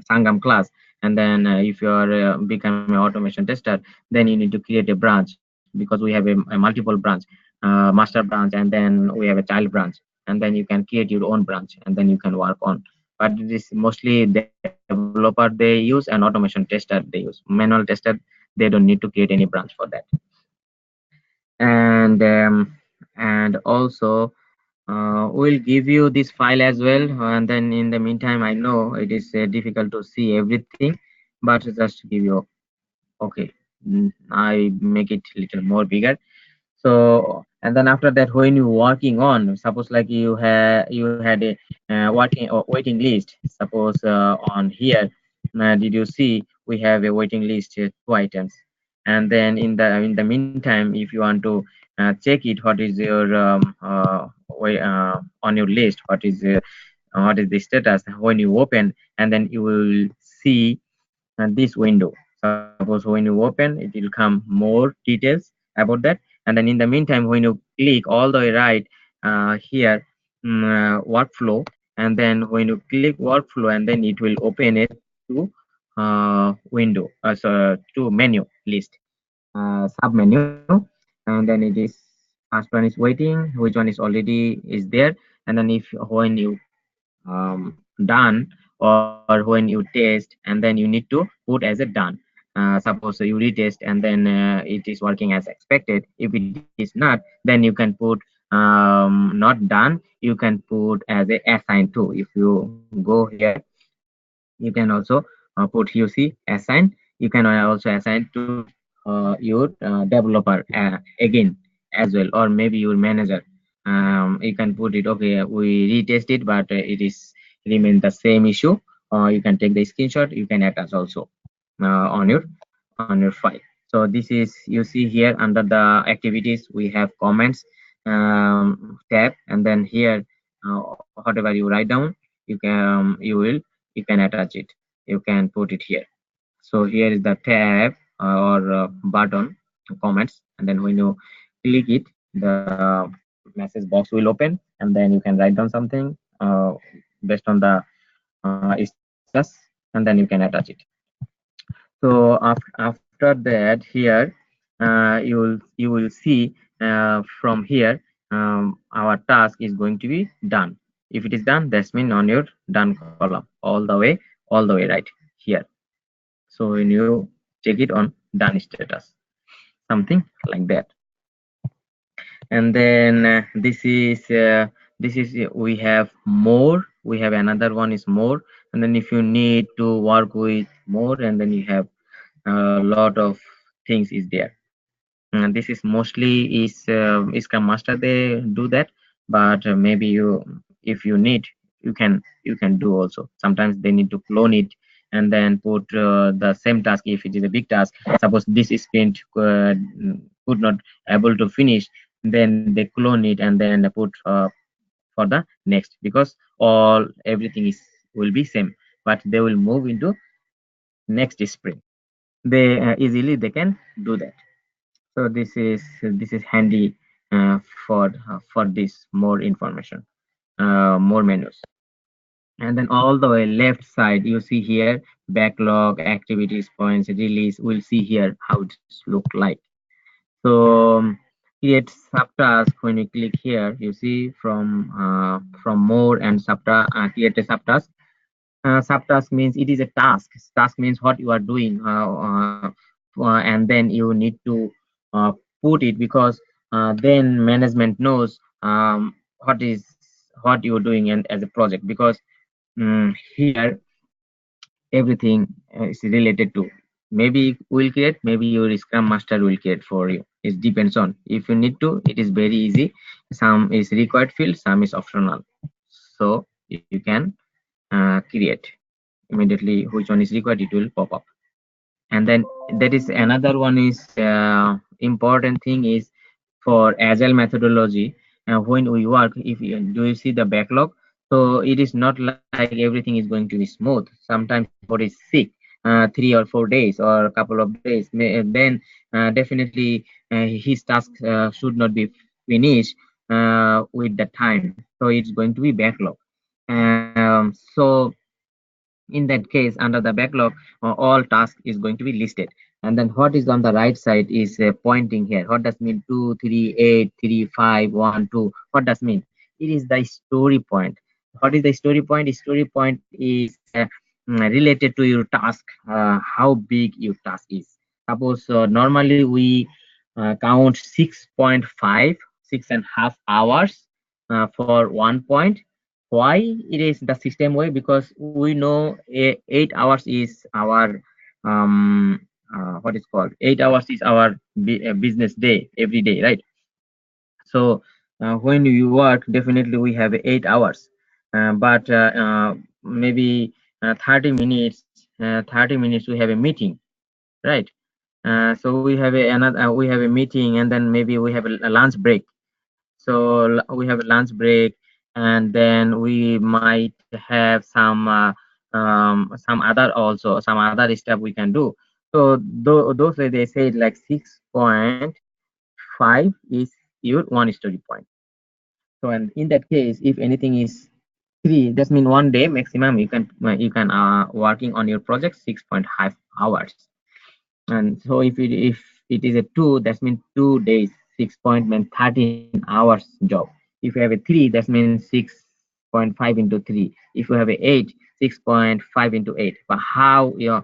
Sangam class, and then if you are become an automation tester, then you need to create a branch, because we have a multiple branch, master branch, and then we have a child branch, and then you can create your own branch and then you can work on. But this mostly developer they use and automation tester they use. Manual tester, they don't need to create any branch for that. And also we'll give you this file as well, and then in the meantime I know it is difficult to see everything, but just to give you, okay, I make it a little more bigger. So and then after that, when you working on, suppose like you had a working or waiting list, suppose on here, did you see we have a waiting list, 2 items. And then in the meantime, if you want to check it, what is your way on your list, what is the status when you open, and then you will see this window. Suppose when you open, it will come more details about that. And then in the meantime, when you click all the way right here, workflow, and then when you click workflow, and then it will open it to window, to menu list, sub menu. And then it is first one is waiting, which one is already is there. And then if when you done, or when you test, and then you need to put as a done. Suppose you retest and then it is working as expected. If it is not, then you can put not done, you can put as a assign to. If you go here, you can also put UC assign. You can also assign to your developer again as well, or maybe your manager. You can put it, okay, we retest it, but it is remain the same issue. You can take the screenshot, you can attach also on your file. So this is, you see here under the activities we have comments tab, and then here whatever you write down, you can attach it, you can put it here. So here is the tab or button comments, and then when you click it, the message box will open, and then you can write down something based on the status, and then you can attach it. So after that, here you will see from here our task is going to be done. If it is done, that's mean on your done column all the way right here. So when you check it on done status, something like that. And then this is we have more, we have another one is more, and then if you need to work with more, and then you have a lot of things is there. And this is mostly is Scrum Master, they do that, but maybe you, if you need, you can do also. Sometimes they need to clone it and then put the same task. If it is a big task, suppose this sprint could not able to finish, then they clone it and then put for the next, because all everything is will be same, but they will move into next sprint. They easily they can do that. So this is handy for this more information, more menus. And then all the way left side, you see here backlog, activities, points, release. We'll see here how it look like. So create subtask. When you click here, you see from more and subtask, create a subtask. Subtask means it is a task. Task means what you are doing, and then you need to put it, because then management knows what you're doing and as a project, because here everything is related to, maybe will create, maybe your Scrum Master will create for you. It depends on, if you need to, it is very easy. Some is required field, some is optional, so you can create immediately which one is required, it will pop up. And then that is another one is important thing is for agile methodology. When we work, if you do you see the backlog, so it is not like everything is going to be smooth. Sometimes somebody is sick 3 or 4 days or a couple of days, then definitely his task should not be finished with the time, so it's going to be backlog. So in that case, under the backlog, all tasks is going to be listed. And then what is on the right side is pointing here. What does mean 2 3 8 3 5 1 2? What does mean? It is the story point. What is the story point? Story point is related to your task, how big your task is. Suppose normally we count 6.5, 6.5 hours for 1 point. Why it is the system way? Because we know 8 hours is our what is called 8 hours is our business day every day, right? So when you work, definitely we have 8 hours, but maybe 30 minutes 30 minutes we have a meeting, right? So we have another we have a meeting, and then maybe we have a lunch break. So we have a lunch break, and then we might have some other also some other stuff we can do. So those way they say like 6.5 is your one story point. So and in that case, if anything is 3, that means 1 day maximum you can working on your project 6.5 hours. And so if it is a 2, that means 2 days, 6 point means 13 hours job. If you have a 3, that means 6.5 into 3. If you have a 8, 6.5 into 8. But how you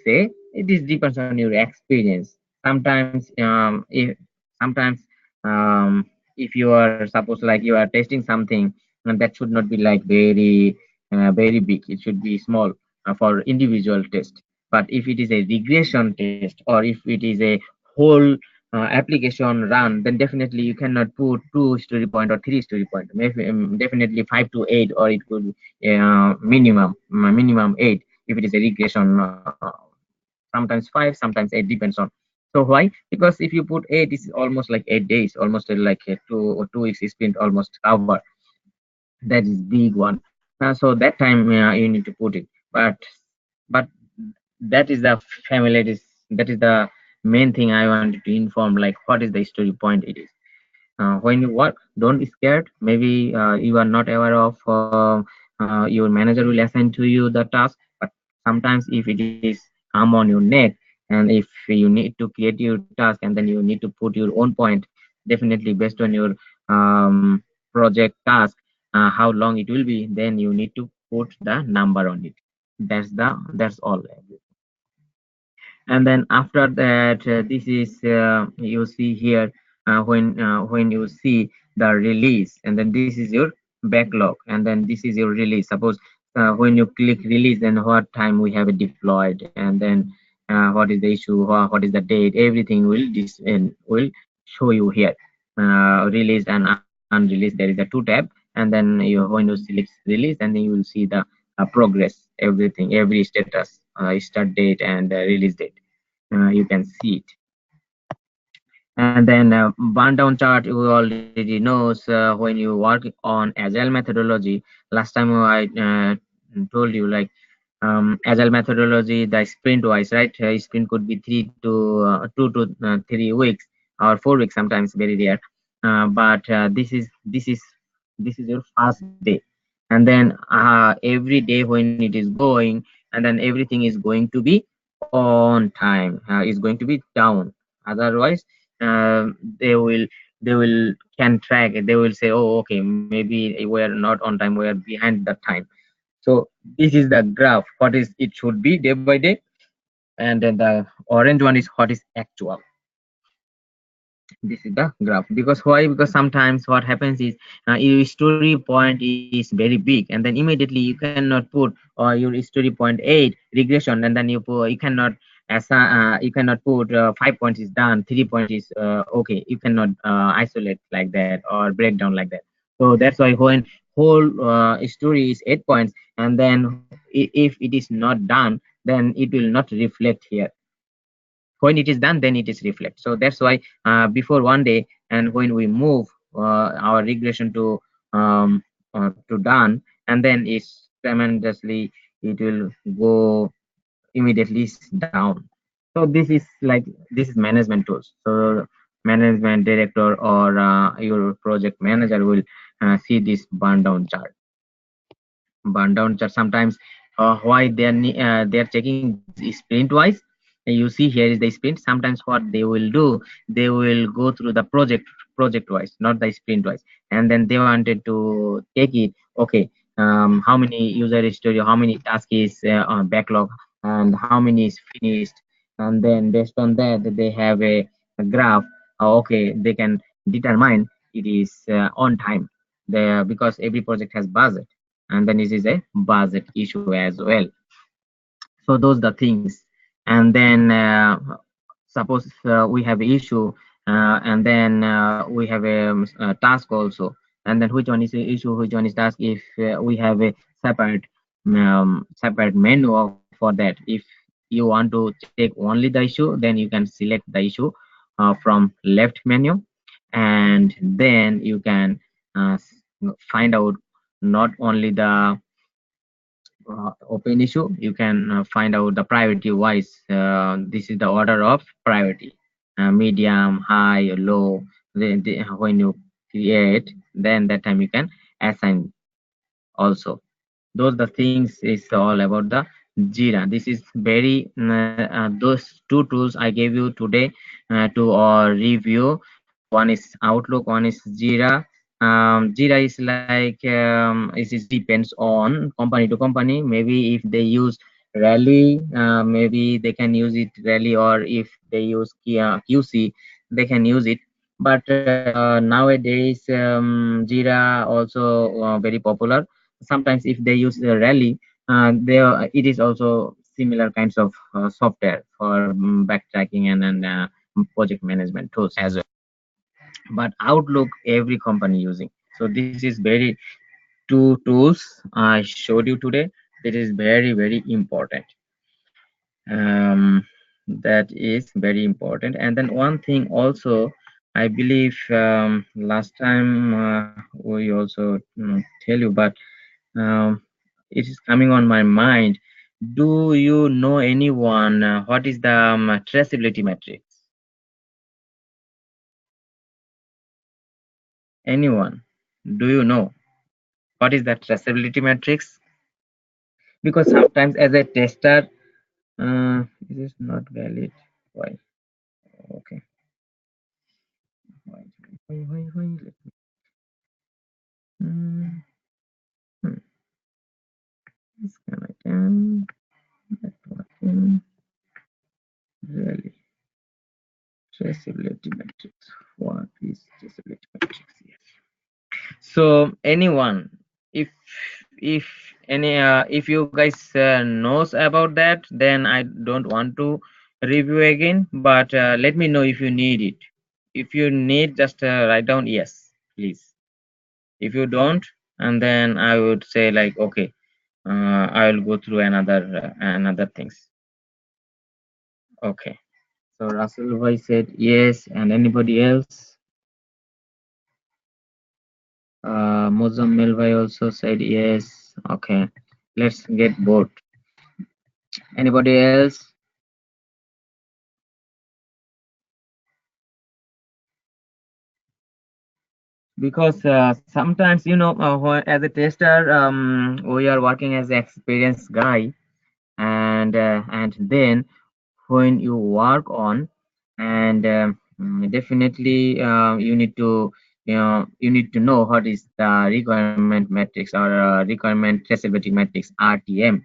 say it is depends on your experience. Sometimes sometimes if you are suppose like you are testing something, and that should not be like very big, it should be small for individual test. But if it is a regression test, or if it is a whole application run, then definitely you cannot put 2 story point or 3 story point. Maybe definitely 5 to 8, or it could minimum 8 if it is a regression. Sometimes 5, sometimes 8, depends on. So why? Because if you put 8, it's almost like 8 days, almost like a 2 weeks sprint almost cover. That is big one. So that time you need to put it, but that is the family, that is the main thing I wanted to inform, like what is the story point it is. When you work, don't be scared. Maybe you are not aware of, your manager will assign to you the task, but sometimes if it is come on your neck, and if you need to create your task and then you need to put your own point, definitely based on your project task, how long it will be, then you need to put the number on it. That's all. And then after that, this is, you see here, when you see the release, and then this is your backlog, and then this is your release. Suppose when you click release, then what time we have it deployed, and then what is the issue, what is the date, everything will show you here. Released and unreleased, there is a two tab, and then when you select release, and then you will see the progress, everything, every status, start date and release date. You can see it. And then burn down chart, you already knows, when you work on agile methodology. Last time I told you, like, agile methodology, the sprint wise, right? Sprint could be 2 to 3 weeks or 4 weeks, sometimes very rare. But this is your first day, and then every day when it is going, and then everything is going to be on time, is going to be down. Otherwise, they will can track it. They will say, oh, okay, maybe we are not on time, we are behind the time. So this is the graph, what is it should be day by day, and then the orange one is what is actual. This is the graph. Because why? Because sometimes what happens is, your story point is very big, and then immediately you cannot put, or your story point 8 regression, and then you cannot, you cannot put 5 points is done, 3 points is okay. You cannot isolate like that or break down like that. So that's why when whole story is 8 points, and then if it is not done, then it will not reflect here. When it is done, then it is reflect. So that's why before one day, and when we move our regression to done, and then it's tremendously, it will go immediately down. So this is management tools. So management director or your project manager will see this burn down chart. Burn down chart sometimes, why they're checking this sprint wise. You see here is the sprint. Sometimes what they will do, they will go through the project wise, not the sprint wise, and then they wanted to take it, okay, how many user story, how many task is on backlog, and how many is finished, and then based on that they have a graph. Okay, they can determine it is on time there, because every project has budget, and then this is a budget issue as well. So those the things. And then suppose we have issue, and then we have a task also, and then which one is the issue, which one is task. If we have a separate menu for that, if you want to check only the issue, then you can select the issue from left menu, and then you can find out not only the open issue, you can find out the priority wise. This is the order of priority, medium, high, low. When you create, then that time you can assign also. Those the things is all about the JIRA. This is very those two tools I gave you today to review. One is Outlook, one is JIRA. JIRA is like, it is depends on company to company. Maybe if they use Rally, maybe they can use it Rally, or if they use QC, they can use it. But nowadays, JIRA also very popular. Sometimes if they use Rally, it is also similar kinds of software for backtracking and project management tools as well. But Outlook every company using. So this is very two tools I showed you today. That is very important. That is very important. And then one thing also, I believe last time we also tell you, but it is coming on my mind. Do you know anyone? What is the traceability matrix? Anyone? Do you know what is that traceability matrix? Because sometimes as a tester, it is not valid. Why? Okay. Why? Why? Hmm. This can networking really traceability matrix. What is traceability matrix? Yes. So anyone, if if if you guys knows about that, then I don't want to review again, but let me know if you need it. If you need, just write down yes, please. If you don't, and then I would say like, okay, I will go through another things. Okay. So Russell Bhai said yes, and anybody else? Mozammel Bhai also said yes. Okay, let's get both. Anybody else? Because sometimes, you know, as a tester, we are working as an experienced guy, and then when you work on, and definitely you need to, you need to know what is the requirement matrix or requirement traceability matrix, RTM.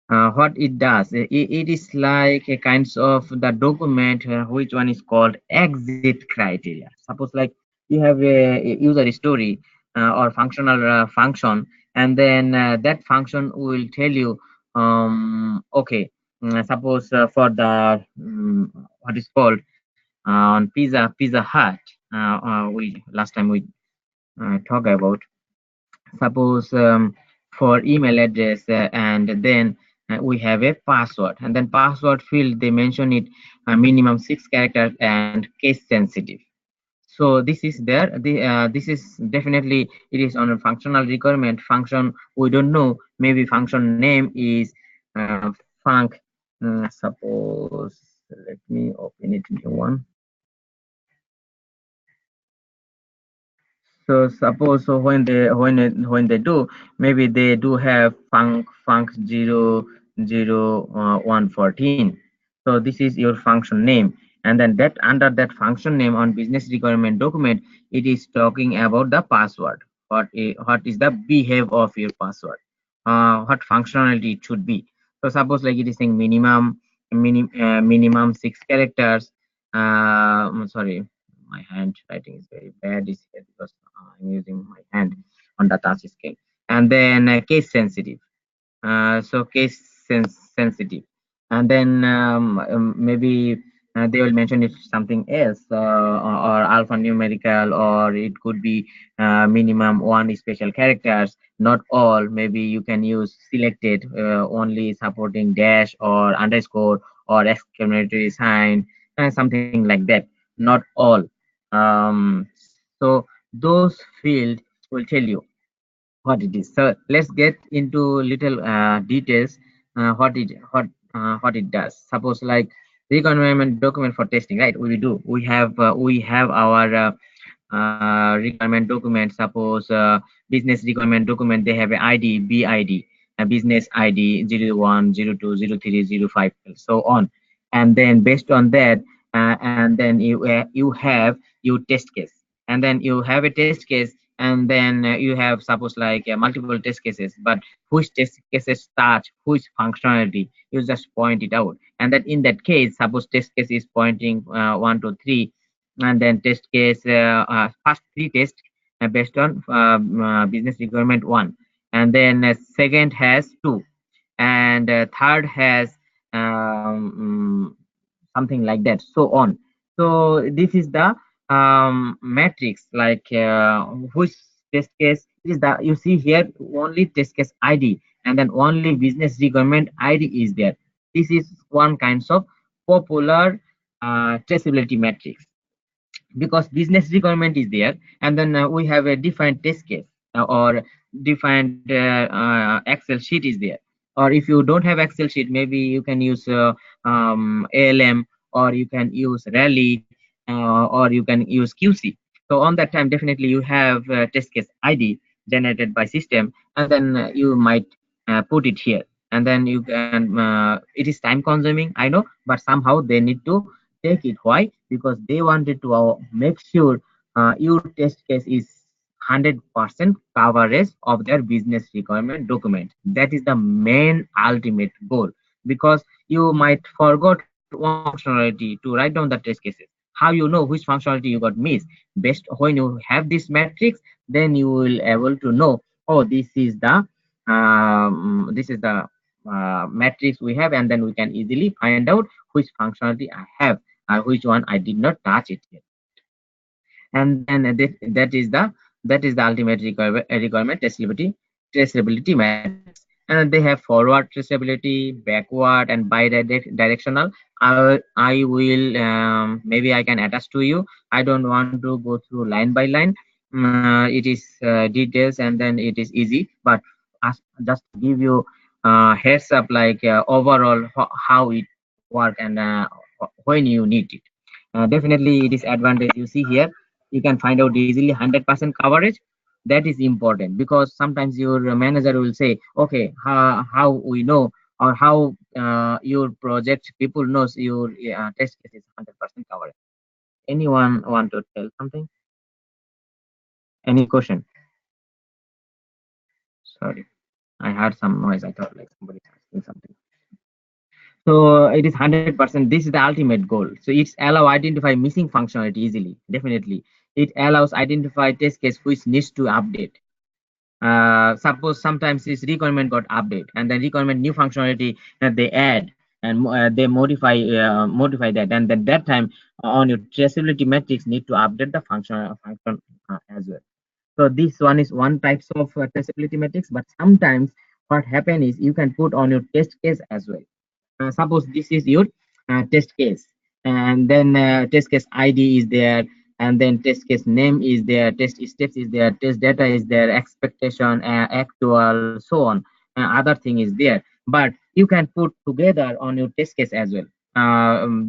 What it does, it is like a kinds of the document which one is called exit criteria. Suppose like you have a user story or functional function, and then that function will tell you, okay, suppose for the what is called on Pizza Hut, we last time we talk about. Suppose for email address, and then we have a password, and then password field they mention it minimum 6 characters and case sensitive. So this is there. This is definitely, it is on a functional requirement function. We don't know, maybe function name is func. Suppose, let me open it new one. So suppose, so when they do, maybe they do have func 00114. So this is your function name, and then that under that function name on business requirement document, it is talking about the password. What is the behave of your password? What functionality it should be. So suppose like it is saying minimum 6 characters. Sorry, my handwriting is very bad this here because I'm using my hand on the touch screen. And then case sensitive. So case sensitive, and then maybe they will mention it something else, or alphanumerical, or it could be minimum 1 special characters, not all. Maybe you can use selected, only supporting dash or underscore or exclamatory sign and something like that, not all. So those fields will tell you what it is. So let's get into little details, what it does. Suppose like requirement document for testing, right? We have our requirement document. Suppose business requirement document, they have an ID, BID, a business ID 01, 02, 03, 05, so on. And then based on that, and then you have your test case, and then you have a test case, and then you have suppose like multiple test cases, but which test cases start which functionality, you just point it out. And that in that case, suppose test case is pointing 1 to 3, and then test case first 3 tests based on business requirement 1, and then second has 2, and third has something like that, so on. So this is the matrix, like which test case is the, you see here only test case ID, and then only business requirement ID is there. This is one kind of popular traceability matrix, because business requirement is there, and then we have a defined test case or defined Excel sheet is there. Or if you don't have Excel sheet, maybe you can use ALM, or you can use Rally, or you can use QC. So on that time, definitely you have test case ID generated by system, and then you might put it here, and then you can. It is time consuming, I know, but somehow they need to take it. Why? Because they wanted to make sure your test case is 100% coverage of their business requirement document. That is the main ultimate goal, because you might forgot one functionality to write down the test cases. How you know which functionality you got missed? Best when you have this matrix, then you will able to know, oh, this is the matrix we have, and then we can easily find out which functionality I have and which one I did not touch it yet. And then that is the ultimate requirement traceability matrix. And they have forward traceability, backward, and bi-directional. I will maybe I can attach to you. I don't want to go through line by line. It is details, and then it is easy, but just to give you heads up, like overall how it work, and when you need it. Definitely it is advantage. You see here, you can find out easily 100% coverage. That is important, because sometimes your manager will say, okay, how we know, or how your project people knows your test case is 100% coverage. Anyone want to tell something? Any question? Sorry, I heard some noise. I thought like somebody asking something. So it is 100%. This is the ultimate goal. So it's allow identify missing functionality easily. Definitely, it allows identify test case which needs to update. Suppose sometimes this requirement got update, and then requirement new functionality that they add, and they modify that, and then that time on your traceability matrix need to update the function as well. So this one is one types of traceability matrix, but sometimes what happen is you can put on your test case as well. Suppose this is your test case, and then test case ID is there, and then test case name is there, test steps is there, test data is there, expectation, actual, so on. Other thing is there, but you can put together on your test case as well.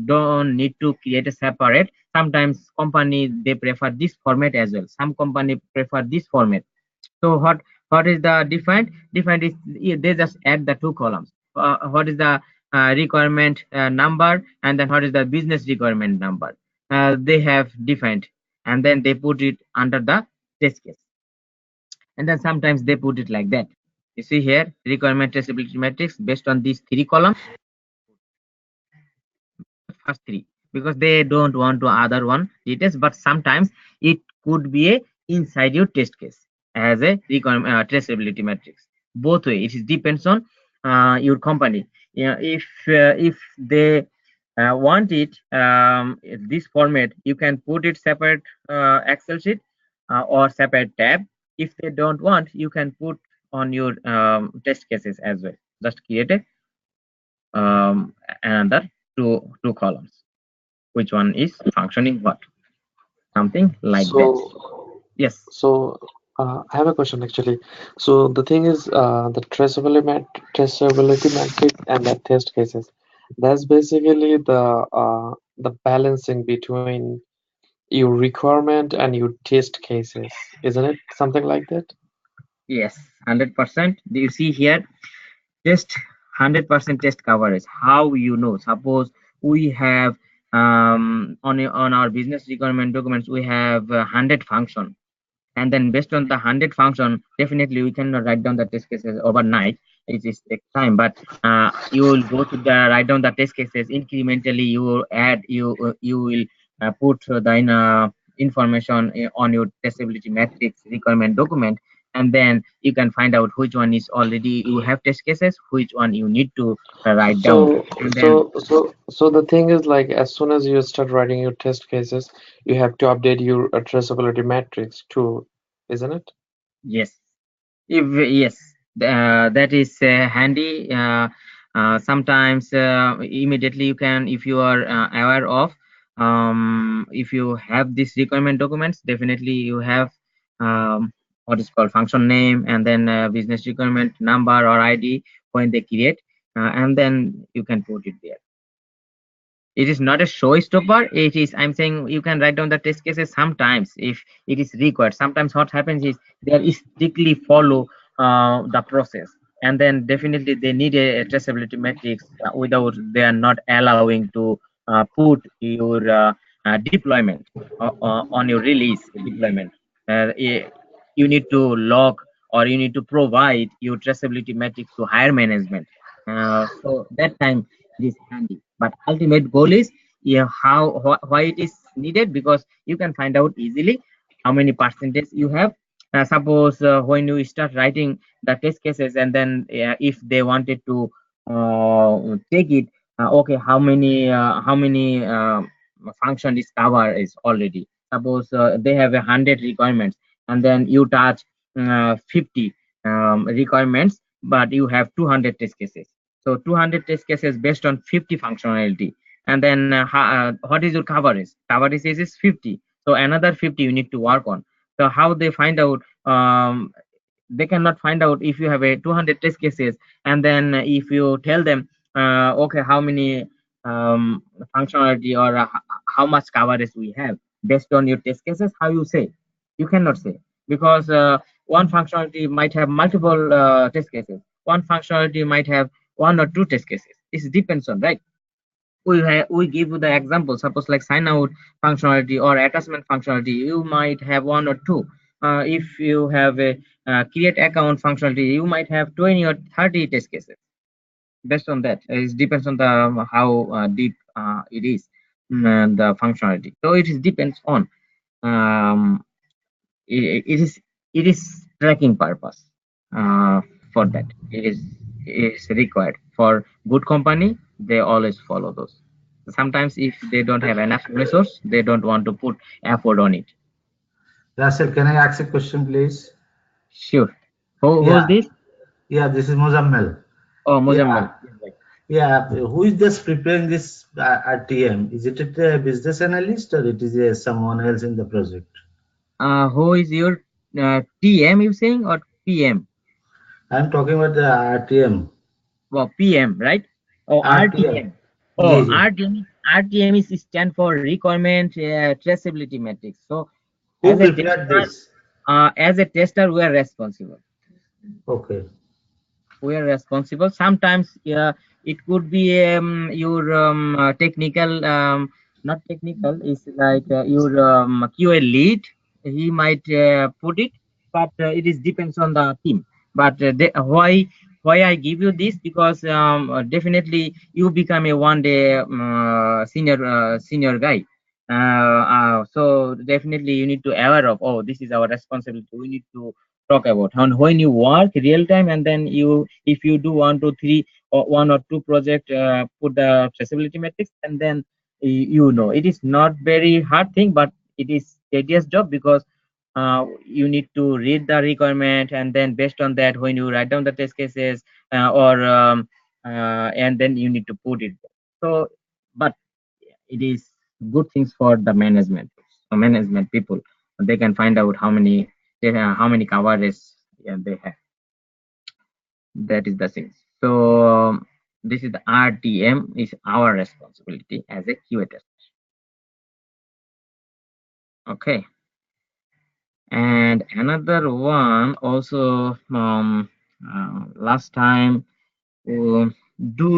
Don't need to create a separate. Sometimes company they prefer this format as well. Some company prefer this format. So what is the defined? Defined is they just add the two columns. What is the requirement number, and then what is the business requirement number? They have defined, and then they put it under the test case. And then sometimes they put it like that. You see here, requirement traceability matrix based on these three columns. First three, because they don't want to other one details, but sometimes it could be a inside your test case as a traceability matrix. Both way, it depends on your company. If they want it this format, you can put it separate Excel sheet or separate tab. If they don't want, you can put on your test cases as well. Just create a another two columns, which one is functioning what, something like that. So, Yes. so I have a question actually. So the thing is, the traceability matrix and the test cases. That's basically the balancing between your requirement and your test cases, isn't it? Something like that? Yes, 100%. Do you see here? Test 100% test coverage. How you know? Suppose we have on our business requirement documents we have 100 function, and then based on the 100 function, definitely we cannot write down the test cases overnight. It is take time, but you will go to the write down the test cases incrementally. You will add, you will put the information on your testability matrix requirement document, and then you can find out which one is already you have test cases, which one you need to write down, So, and then so the thing is, like, as soon as you start writing your test cases, you have to update your traceability matrix too, isn't it? yes. If yes, that is handy. Sometimes immediately you can, if you are aware of, if you have this requirement documents, definitely you have what is called function name, and then business requirement number or ID when they create, and then you can put it there. It is not a showstopper. It is, I'm saying, you can write down the test cases sometimes if it is required. Sometimes what happens is they are strictly follow the process, and then definitely they need a traceability matrix without they are not allowing to put your deployment on your release deployment. You need to log, or you need to provide your traceability matrix to higher management. So that time it is handy. But ultimate goal is, yeah, why it is needed, because you can find out easily how many percentage you have. Suppose when you start writing the test cases, and then if they wanted to take it, okay, how many function is cover is already. Suppose they have 100 requirements, and then you touch 50 requirements, but you have 200 test cases. So 200 test cases based on 50 functionality, and then what is your coverage? Coverage is 50. So another 50 you need to work on. So how they find out? They cannot find out if you have a 200 test cases, and then if you tell them, okay, how many functionality, or how much coverage we have based on your test cases. How you say? You cannot say, because one functionality might have multiple test cases. One functionality might have one or two test cases. It depends on, right? We give you the example. Suppose like sign out functionality or attachment functionality, you might have one or two. If you have a create account functionality, you might have 20 or 30 test cases. Based on that, it depends on the how deep it is, the functionality. So it is depends on, um, it is tracking purpose. For that, it is required for good company. They always follow those. Sometimes if they don't have enough resource, they don't want to put effort on it. Russell, can I ask a question, please? Sure. Who's Yeah, this? yeah, this is Muzammel. Oh, Mozambique. Yeah, who is just preparing this RTM? Is it a business analyst or it is someone else in the project? Who is your TM, you saying, or PM? I'm talking about the RTM. Well, PM, right? Oh, RTM. RTM. Oh, Yeah, yeah. RTM is stand for Requirement Traceability Matrix. So, Who prepared this? as a tester, we are responsible. Okay. We are responsible. Sometimes it could be your technical, not technical. It's like your QA lead. He might put it, but it is depends on the team. But why I give you this, because definitely you become a one day senior guy. So definitely you need to aware of, oh, this is our responsibility. We need to talk about. And when you work real time, and then you, if you do 1 2 3 or 1 or 2 project, put the traceability matrix, and then you know it is not very hard thing, but it is tedious job, because you need to read the requirement, and then based on that, when you write down the test cases, and then you need to put it. So, but it is good things for the management people. They can find out how many coverage, yeah, they have. That is the thing. So this is the RTM is our responsibility as a QA tester. Okay. And another one also, last time, do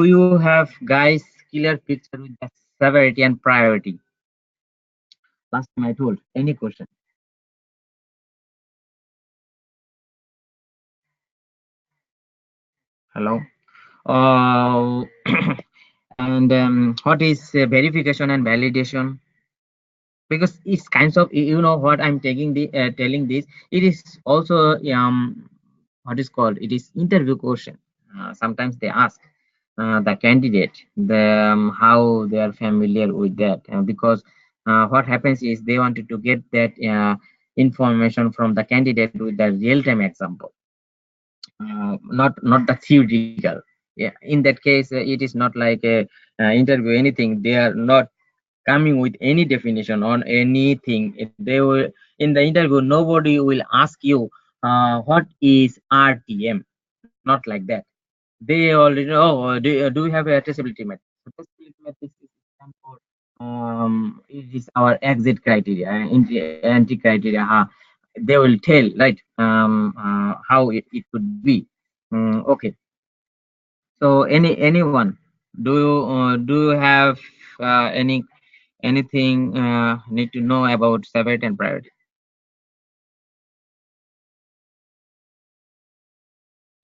you have guys clear picture with the severity and priority? Last time I told. Any question? Hello. And what is verification and validation? Because it's kinds of, you know what I'm taking the telling this, it is also what is called, it is interview question. Sometimes they ask the candidate how they are familiar with that, because what happens is they wanted to get that information from the candidate with the real-time example, not the theoretical. Yeah, in that case it is not like a interview anything. They are not coming with any definition on anything. They will, in the interview, nobody will ask you what is RTM, not like that. They already know, do we have a traceability matrix? So traceability matrix is stand for it is our exit criteria, entry criteria. They will tell, right, how it could be. Okay. So anyone, do you have anything need to know about severity and priority?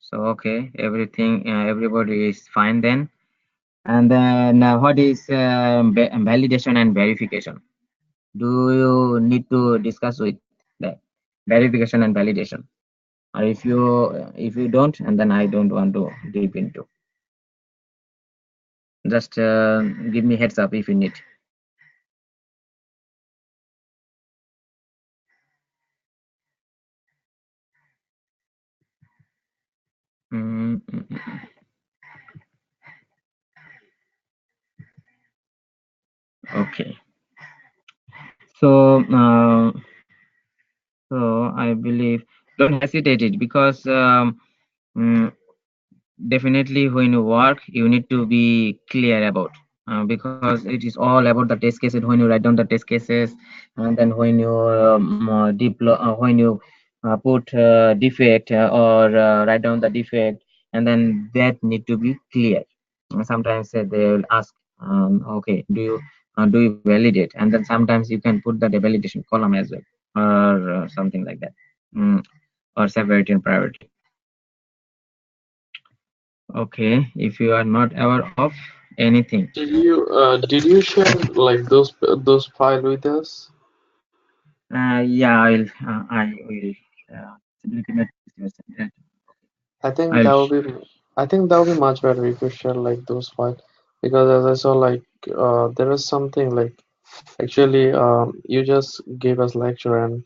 So okay, everything everybody is fine then. And then what is validation and verification? Do you need to discuss with that verification and validation? Or if you don't, and then I don't want to deep into. Just give me heads up if you need. Mm, mm, mm, mm. Okay. So so I believe don't hesitate it, because mm, definitely when you work you need to be clear about, because it is all about the test cases. When you write down the test cases, and then when you deploy, when you put defect, or write down the defect, and then that need to be clear. Sometimes they will ask, okay, do you validate, and then sometimes you can put the validation column as well, or something like that, or severity and priority. Okay, if you are not aware of anything. Did you share like those file with us? Yeah, I will. Stability matrix, I think I'll. that would be much better if you share like those files, because as I saw like there is something like actually you just gave us lecture, and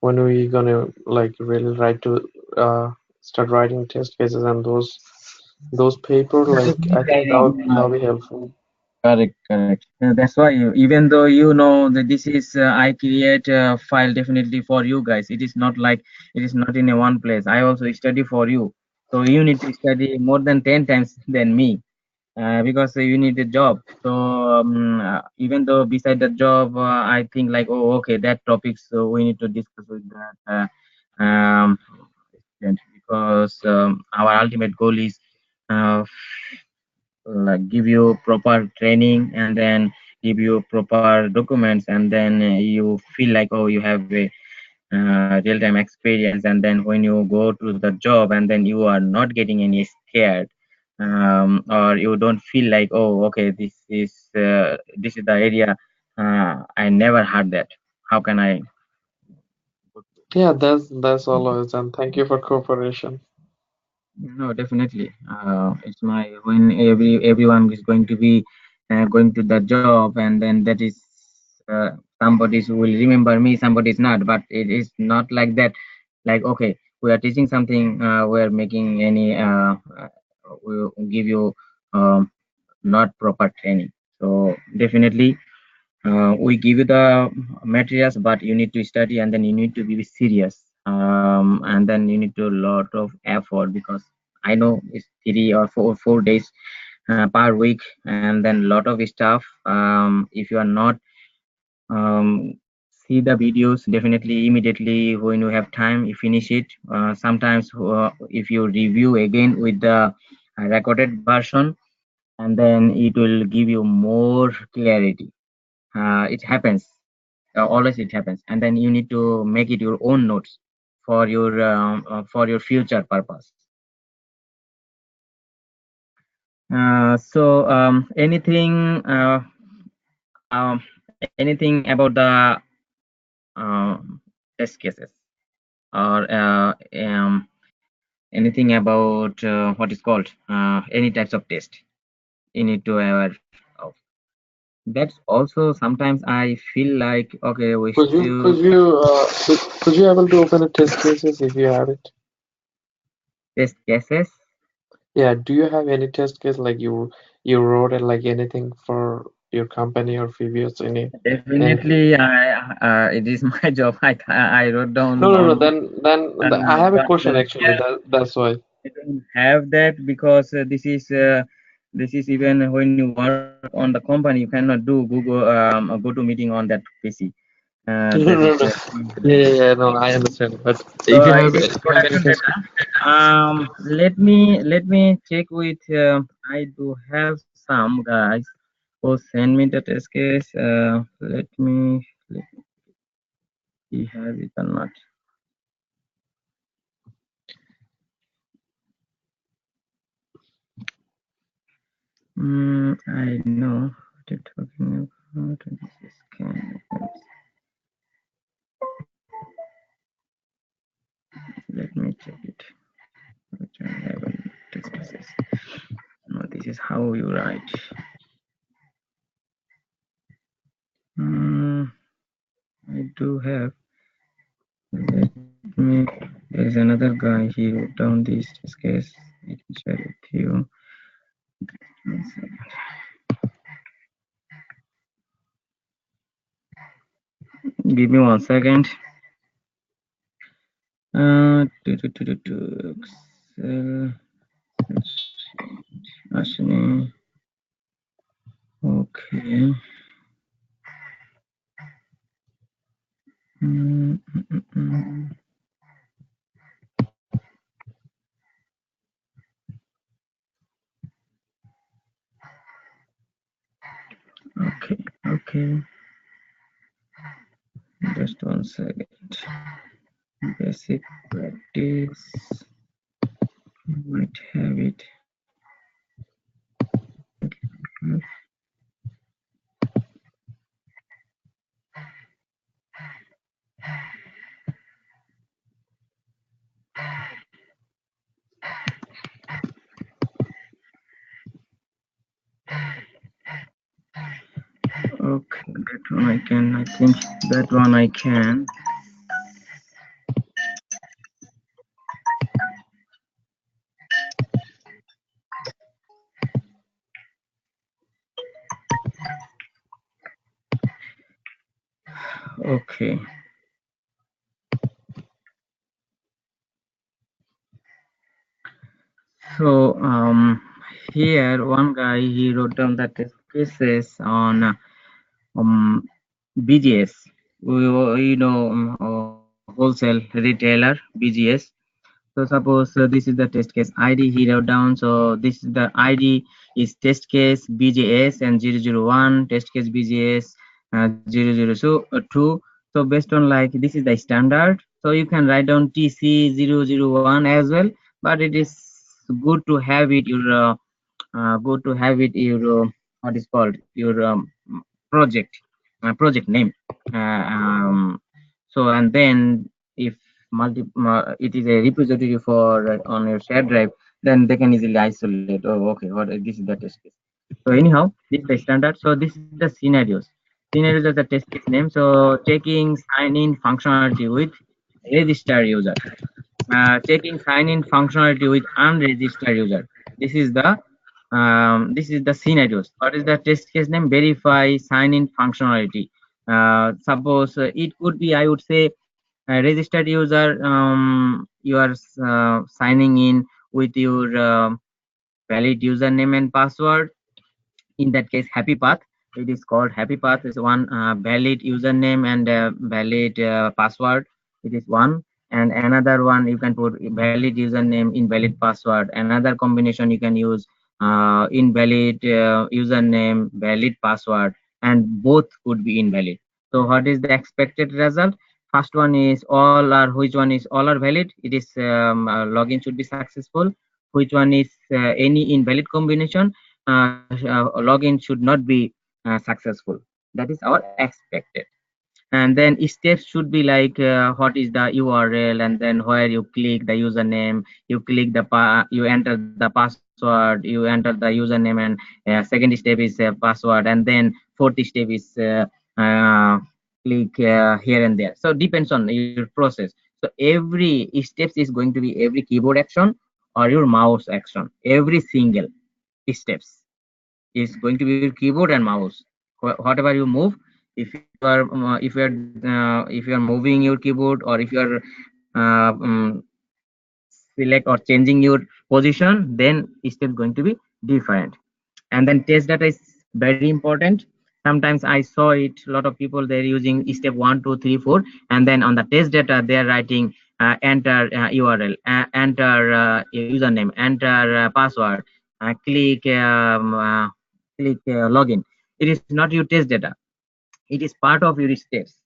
when we gonna like really write to start writing test cases and those paper, like I think that would be helpful. Correct, correct. That's why even though you know that this is I create a file definitely for you guys. It is not like it is not in a one place. I also study for you, so you need to study more than 10 times than me, because you need a job. So even though beside the job, I think like, oh, okay, that topic, so we need to discuss with that student, because our ultimate goal is uh, like give you proper training, and then give you proper documents, and then you feel like, oh, you have a real-time experience, and then when you go to the job, and then you are not getting any scared, or you don't feel like, oh, okay, this is the area, I never had that, how can I. Yeah, that's all of it, and thank you for cooperation. No, definitely. It's my when everyone is going to be going to the job, and then that is somebody who will remember me, somebody is not. But it is not like that. Like, okay, we are teaching something, we are making any we'll give you not proper training. So definitely we give you the materials, but you need to study, and then you need to be serious, and then you need to a lot of effort, because I know it's 3 or 4 days per week, and then lot of stuff. If you are not see the videos, definitely immediately when you have time you finish it. Sometimes if you review again with the recorded version, and then it will give you more clarity. It happens, always it happens, and then you need to make it your own notes for your future purpose. So anything about the test cases, or anything about what is called any types of test you need to aware of. That's also sometimes I feel like, okay, we still Could you able to open a test cases if you have it? test cases. Yeah, do you have any test case like you wrote it like anything for your company or previous anything? Definitely, it is my job. I wrote down No. on, Then I have a but question actually. here That's why. I don't have that, because this is This is even when you work on the company, you cannot do Google go to meeting on that PC. No, That no, is no. Yeah, no, I understand. But so if it is you have any production question, data. Let me check with. I do have some guys who send me the test case. Let he has it or not. I know what you're talking about. This is let me check it. Which I have a test cases. No, this is how you write. I do have. Let me. There's another guy. He wrote down this test case. I can share it with you. 1 second. Give me 1 second. Excel. Ashini. Okay. Okay. Just 1 second. Basic practice. Might have it. Okay, that one I can. I think that one I can. Okay. So here one guy he wrote down the test cases on BGS. You know wholesale retailer BGS. So suppose this is the test case ID he wrote down. So this is the ID is test case BGS and 001 test case BGS 002. So based on like this is the standard. So you can write down TC 001 as well. But it is good to have it your what is called your project project name. So and then if it is a repository for on your shared drive, then they can easily isolate. Oh, okay, what this is the test case. So anyhow, this is the standard. So this is the scenarios. Scenarios are the test case name. So checking sign in functionality with registered user. Checking sign in functionality with unregistered user. This is the scenarios. What is the test case name? Verify sign in functionality. Suppose it could be, I would say, a registered user. You are signing in with your valid username and password. In that case, happy path. It is called happy path. Is one valid username and valid password. It is one, and another one you can put valid username, invalid password. Another combination you can use invalid username, valid password, and both could be invalid. So what is the expected result? First one is all are, which one is all are valid? It is login should be successful. Which one is any invalid combination? Login should not be successful. That is our expected. And then steps should be like what is the URL, and then where you click the username, you click the you enter the password, you enter the username, and second step is password, and then fourth step is click here and there. So depends on your process. So every steps is going to be every keyboard action or your mouse action. Every single steps is going to be your keyboard and mouse. Whatever you move, if you are if you are moving your keyboard, or if you are select or changing your position, then step going to be different. And then test data is very important. Sometimes I saw it, a lot of people, they're using step 1 2 3 4, and then on the test data they're writing enter URL, enter username, enter password, click login. It is not your test data, it is part of your steps.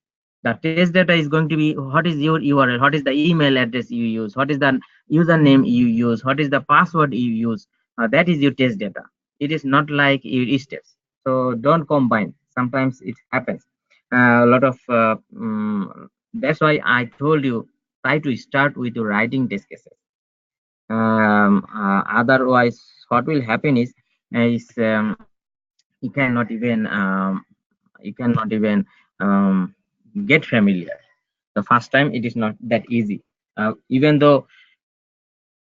The test data is going to be what is your URL, what is the email address you use, what is the username you use, what is the password you use. That is your test data. It is not like your steps. So don't combine. Sometimes it happens. A lot of that's why I told you, try to start with your writing test cases. Otherwise, what will happen is you cannot even get familiar. The first time it is not that easy. Even though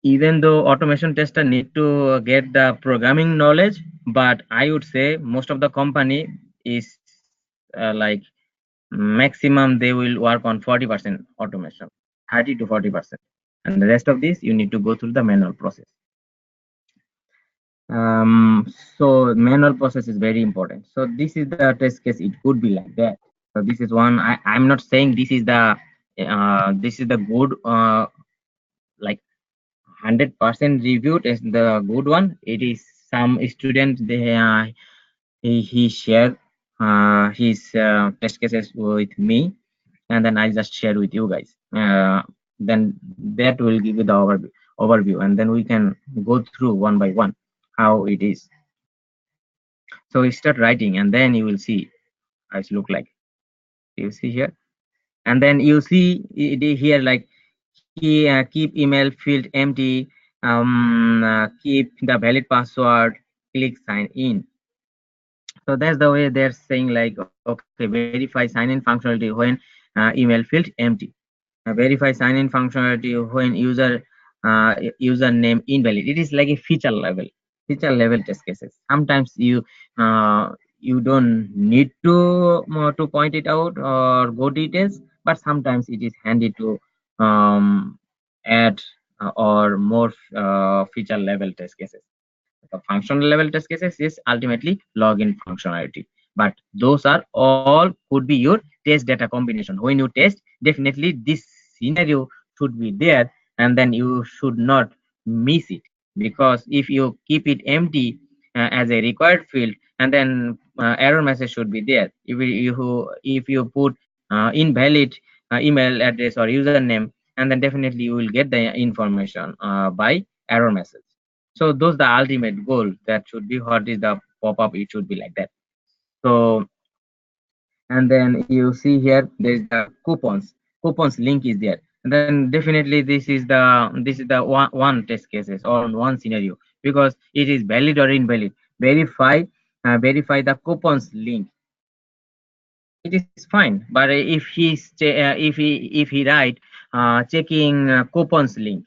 automation tester need to get the programming knowledge, but I would say most of the company is like maximum they will work on 40% automation, 30 to 40%, and the rest of this you need to go through the manual process. So manual process is very important. So this is the test case. It could be like that. So this is one. I'm not saying this is the good like 100% reviewed as the good one. It is some student, they he shared his test cases with me, and then I just share with you guys. Then that will give you the overview, and then we can go through one by one how it is. So you start writing, and then you will see how it look like. You see here, and then you see it here like keep email field empty, keep the valid password, click sign in. So that's the way they're saying, like, okay, verify sign in functionality when email field empty. Verify sign in functionality when username invalid. It is like a feature level test cases. Sometimes you don't need to point it out or go details, but sometimes it is handy to add or more feature level test cases. The functional level test cases is ultimately login functionality, but those are all could be your test data combination. When you test, definitely this scenario should be there, and then you should not miss it, because if you keep it empty as a required field, and then error message should be there. If you put invalid email address or username, and then definitely you will get the information by error message. So those the ultimate goal. That should be what is the pop-up. It should be like that. So, and then you see here there is the coupons link is there, and then definitely this is the one test cases or one scenario, because it is valid or invalid. Verify the coupons link. It is fine, but if he write checking coupons link,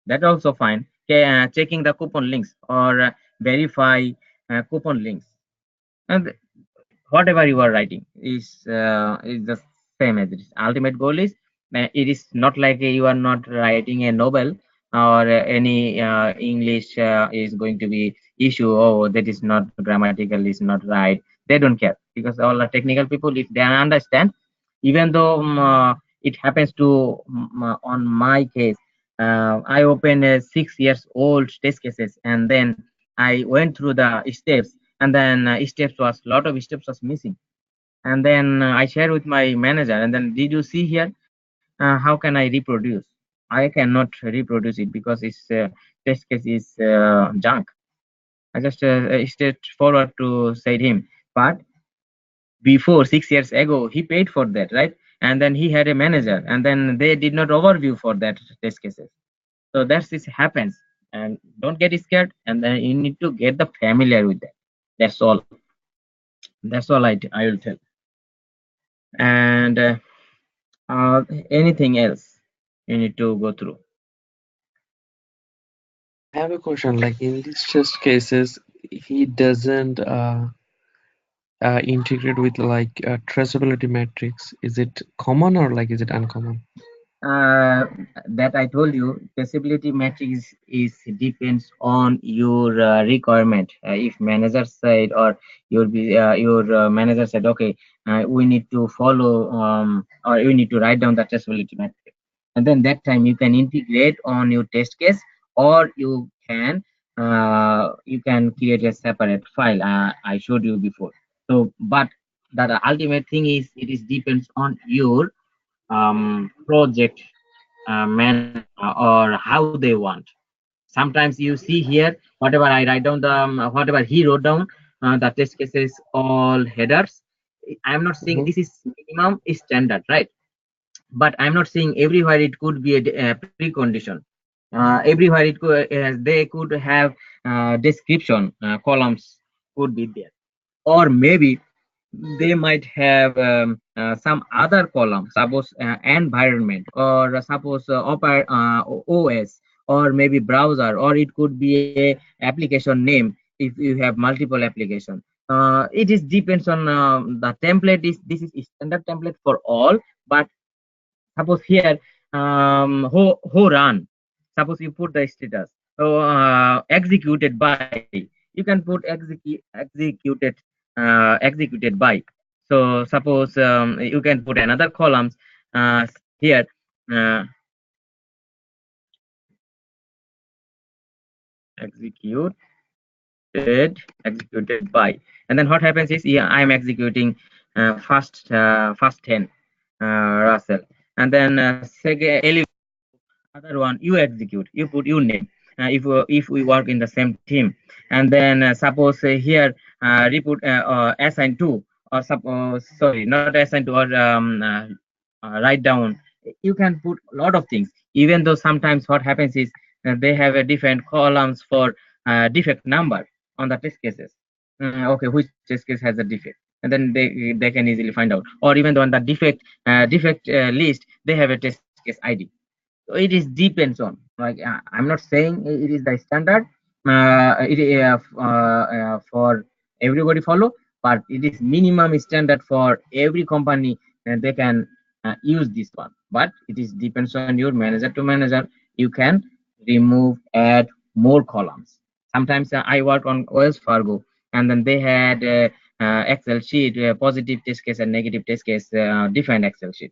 that also fine. Checking the coupon links or verify coupon links, and whatever you are writing is the same as it is. Ultimate goal is it is not like you are not writing a novel or any English is going to be issue. Oh, that is not grammatical, is not right. They don't care, because all the technical people, if they understand, even though it happens to on my case, I opened a 6 years old test cases, and then I went through the steps, and then lot of steps was missing, and then I shared with my manager, and then did you see here how can I reproduce? I cannot reproduce it because its test case is junk. I just straightforward to say him, but before 6 years ago he paid for that, right? And then he had a manager, and then they did not overview for that test cases. So that's this happens, and don't get scared, and then you need to get the familiar with that. That's all. That's all I will tell. And anything else you need to go through? I have a question. Like in these test cases, he doesn't integrate with like traceability matrix. Is it common or like is it uncommon? That I told you, traceability matrix is depends on your requirement. If manager said or your manager said, okay, we need to follow or you need to write down the traceability matrix, and then that time you can integrate on your test case, or you can create a separate file. I showed you before. So, but the ultimate thing is it is depends on your project or how they want. Sometimes you see here, whatever I write down, whatever he wrote down, the test cases all headers. I'm not saying Mhm. this is minimum is standard, right? But I'm not saying everywhere it could be a precondition. Everywhere it could, they could have description columns could be there, or maybe they might have some other column, suppose environment, or suppose OS, or maybe browser, or it could be a application name if you have multiple application. It is depends on the template. Is this is standard template for all, but suppose here who run, suppose you put the status, so executed by, you can put executed by. So suppose you can put another columns here, uh, executed by, and then what happens is, yeah, I'm executing first 10 Russell, and then second other one you execute, you put your name, if we work in the same team, and then suppose here reput assign to, or suppose, sorry, not assign to, or write down. You can put a lot of things, even though sometimes what happens is they have a different columns for defect number on the test cases. Okay, which test case has a defect, and then they can easily find out. Or even though on the defect list they have a test case ID. So it is depends on, like, I'm not saying it is the standard for everybody follow, but it is minimum standard for every company, and they can use this one. But it is depends on your manager to manager. You can remove, add more columns. Sometimes I work on Wells Fargo, and then they had Excel sheet, positive test case and negative test case, different Excel sheet,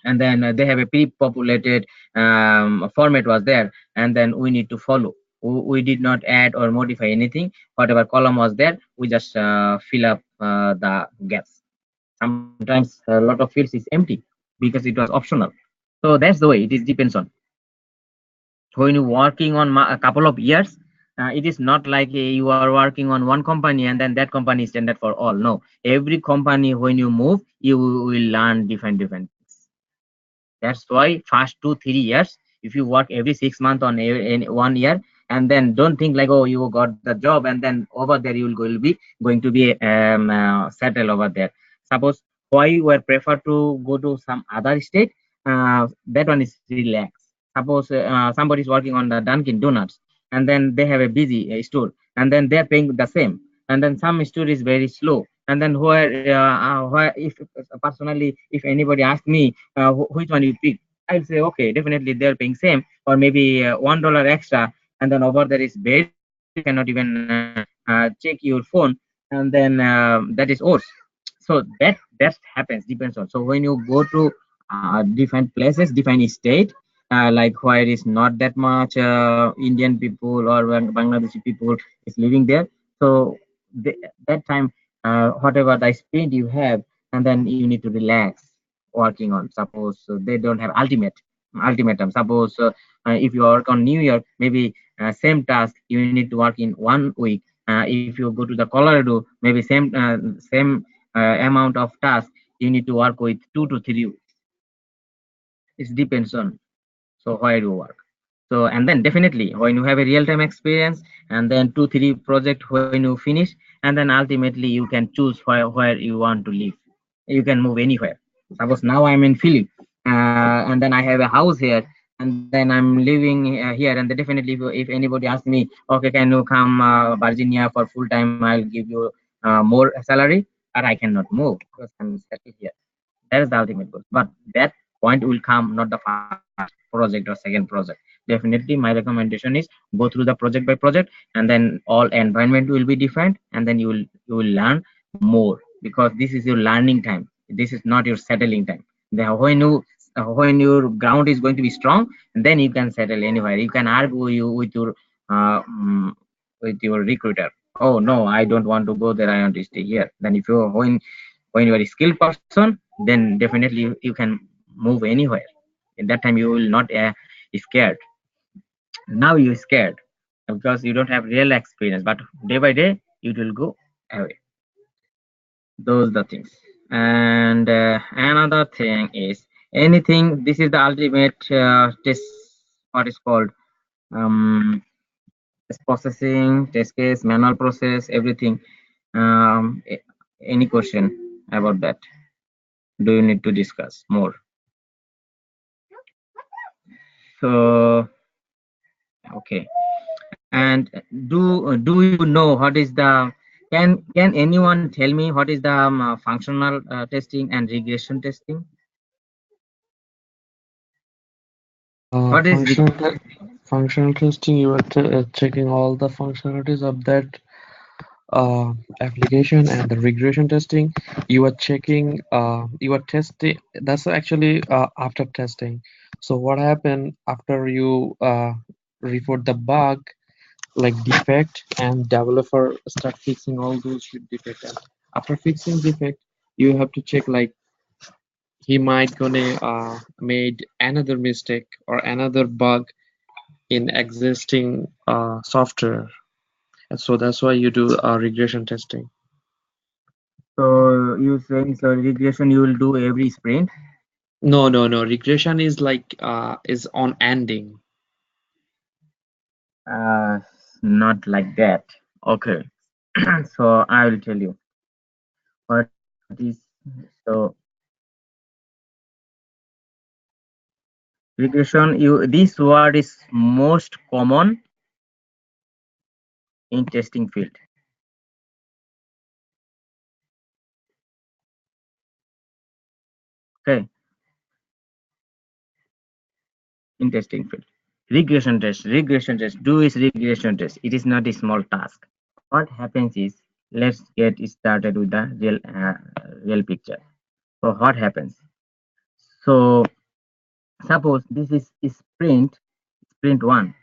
and then they have a pre-populated format was there, and then we need to follow. We did not add or modify anything. Whatever column was there, we just fill up the gaps. Sometimes a lot of fields is empty because it was optional. So that's the way it is depends on. When you're working on a couple of years, it is not like you are working on one company and then that company is standard for all. No, every company, when you move, you will learn different things. That's why first 2-3 years, if you work every 6 months on in 1 year, and then don't think like, oh, you got the job and then over there you will be going to be settle over there. Suppose why we prefer to go to some other state, that one is relax. Suppose somebody is working on the Dunkin Donuts, and then they have a busy store, and then they're paying the same, and then some store is very slow, and then where if personally, if anybody asks me which one you pick, I'll say, okay, definitely they're paying same, or maybe $1 extra, and then over there is very slow, you cannot even check your phone, and then that is worse. So that happens, depends on. So when you go to different places, different state, like where is not that much Indian people or Bangladeshi people is living there, so that time whatever the sprint you have, and then you need to relax working on. Suppose they don't have ultimatum. Suppose if you work on New York, maybe same task you need to work in 1 week. If you go to the Colorado, maybe same amount of task you need to work with 2 to 3 weeks. It depends on, so where you work. So, and then definitely when you have a real-time experience, and then 2-3 project when you finish, and then ultimately you can choose where you want to live. You can move anywhere. Suppose now I'm in Philly, and then I have a house here, and then I'm living here, and then definitely if anybody asks me, okay, can you come Virginia for full time, I'll give you more salary, but I cannot move because I'm settled here. That is the ultimate goal. But that point will come, not the first project or second project. Definitely my recommendation is go through the project by project, and then all environment will be defined, and then you will learn more, because this is your learning time. This is not your settling time. When your ground is going to be strong, then you can settle anywhere. You can argue uh, mm, with your recruiter. Oh no, I don't want to go there. I want to stay here. Then if you when you are a skilled person, then definitely you can move anywhere. In that time you will not scared. Now you're scared because you don't have real experience, but day by day it will go away. Those the things. And another thing is anything. This is the ultimate test. What is called test processing, test case, manual process, everything. Any question about that? Do you need to discuss more? So okay. And do you know what is the can anyone tell me what is the functional testing and regression testing? What is Functional testing, you are checking all the functionalities of that application, and the regression testing, you are checking, you are testing. That's actually after testing. So what happened after you report the bug, like defect, and developer start fixing all those defect. And after fixing defect, you have to check, like, he might gonna made another mistake or another bug in existing software. And so that's why you do regression testing. So you saying, so regression you will do every sprint? No. Regression is like is on ending. Not like that. Okay. So I will tell you what is. So regression, this word is most common in testing field. Okay. In testing field. Regression test, do is regression test. It is not a small task. What happens is, let's get started with the real picture. So what happens? So suppose this is sprint 1,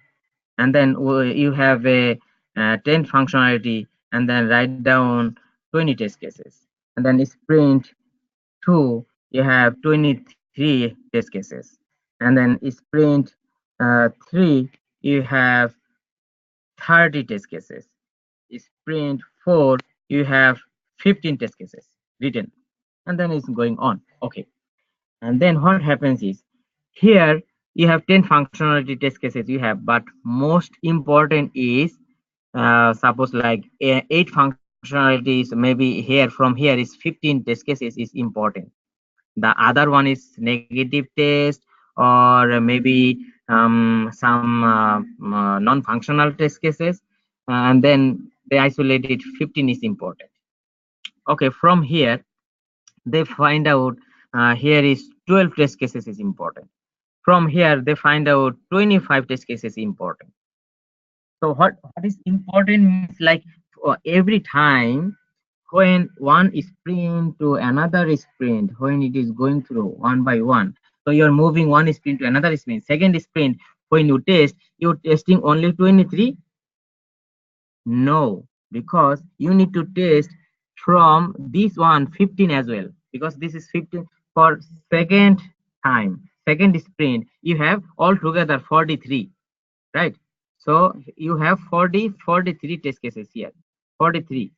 and then you have a 10 functionality, and then write down 20 test cases, and then sprint 2 you have 23 test cases, and then sprint 3 you have 30 test cases. Sprint 4 you have 15 test cases written, and then it's going on. Okay. And then what happens is, here you have 10 functionality test cases you have, but most important is suppose like 8 functionalities, maybe here from here is 15 test cases is important. The other one is negative test, or maybe some non-functional test cases, and then they isolated 15 is important. Okay, from here they find out here is 12 test cases is important. From here they find out 25 test cases important. So what is important means, like, every time when one sprint to another sprint, when it is going through one by one, so you're moving one sprint to another sprint. Second sprint, when you test, you're testing only 23? No, because you need to test from this one 15 as well, because this is 15 for second time, second sprint. You have altogether 43, right? So you have 43 test cases here, 43.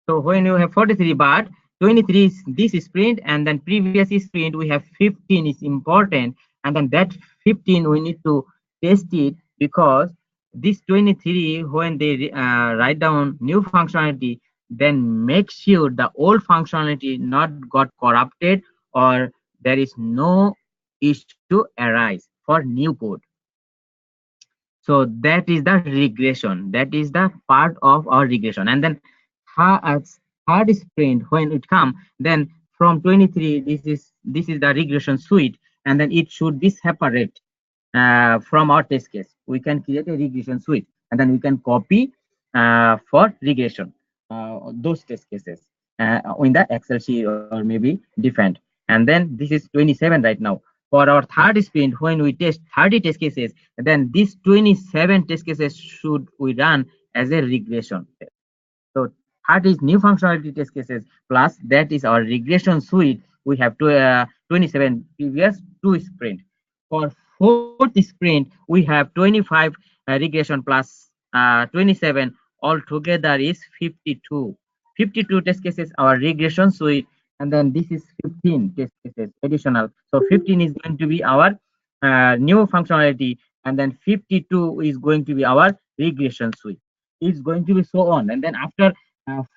So when you have 43, but 23 is this sprint, and then previous sprint we have 15 is important, and then that 15 we need to test it, because this 23, when they write down new functionality, then make sure the old functionality not got corrupted, or there is no issue arise for new code. So that is the regression. That is the part of our regression. And then third sprint, when it come, then from 23, this is the regression suite, and then it should be separate from our test case. We can create a regression suite, and then we can copy for regression those test cases in the Excel sheet or maybe Defend. And then this is 27 right now. For our third sprint, when we test 30 test cases, then these 27 test cases should we run as a regression. So 30 is new functionality test cases, plus that is our regression suite. We have to 27 previous 2 sprint. For fourth sprint, we have 25 regression plus 27, altogether is 52. 52 test cases our regression suite, and then this is 15 test cases additional. So 15 is going to be our new functionality, and then 52 is going to be our regression suite. It's going to be so on, and then after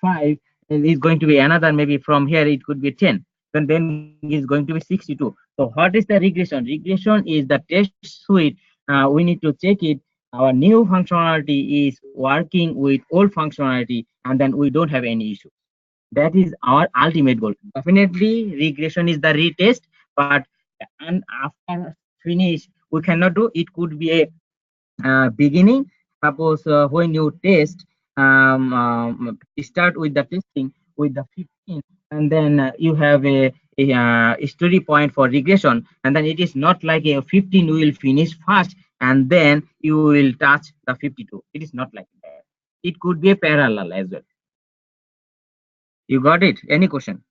5 is going to be another, maybe from here it could be 10, then it's going to be 62. So what is the regression? Regression is the test suite. We need to check it. Our new functionality is working with old functionality, and then we don't have any issue. That is our ultimate goal. Definitely regression is the retest, but and after finish we cannot do it. Could be a beginning. Suppose when you test, start with the testing with the 15, and then you have a story point for regression, and then it is not like a 15 will finish first and then you will touch the 52. It is not like that. It could be a parallel as well. You got it? Any question?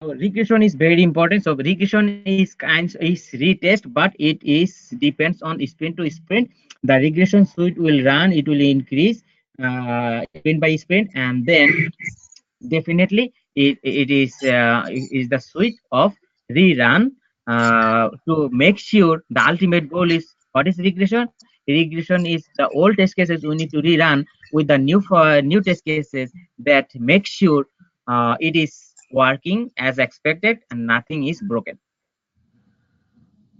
So regression is very important. So regression is retest, but it is depends on sprint to sprint. The regression suite will run, it will increase sprint by sprint, and then definitely it is the suite of rerun to make sure the ultimate goal is what is regression. Regression is the old test cases we need to rerun with the new test cases that make sure it is working as expected and nothing is broken.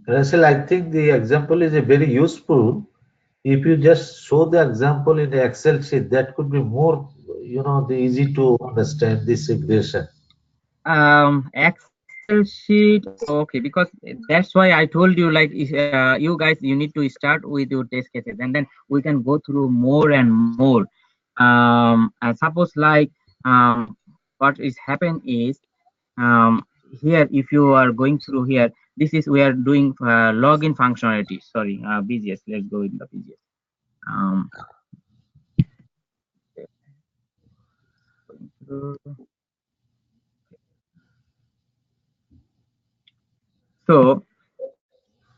Russell, I think the example is a very useful. If you just show the example in the Excel sheet, that could be more, the easy to understand this regression. Excel sheet, okay, because that's why I told you, like, you guys, you need to start with your test cases, and then we can go through more and more. Suppose like what is happen is here, if you are going through here, this is we are doing login functionality. Sorry, BGS, let's go in the BGS. So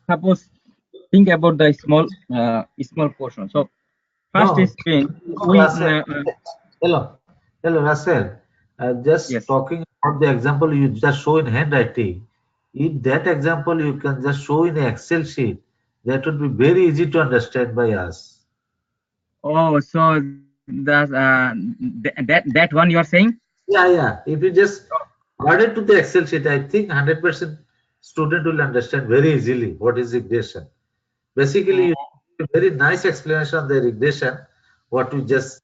suppose think about the small portion. So first is sprint. Hello, Russell. Just yes. talking about the example you just show in handwriting. If that example you can just show in an Excel sheet, that would be very easy to understand by us. Oh, so that one you are saying? Yeah. If you just add it to the Excel sheet, I think 100% student will understand very easily what is regression. Basically, a very nice explanation of the regression, what we just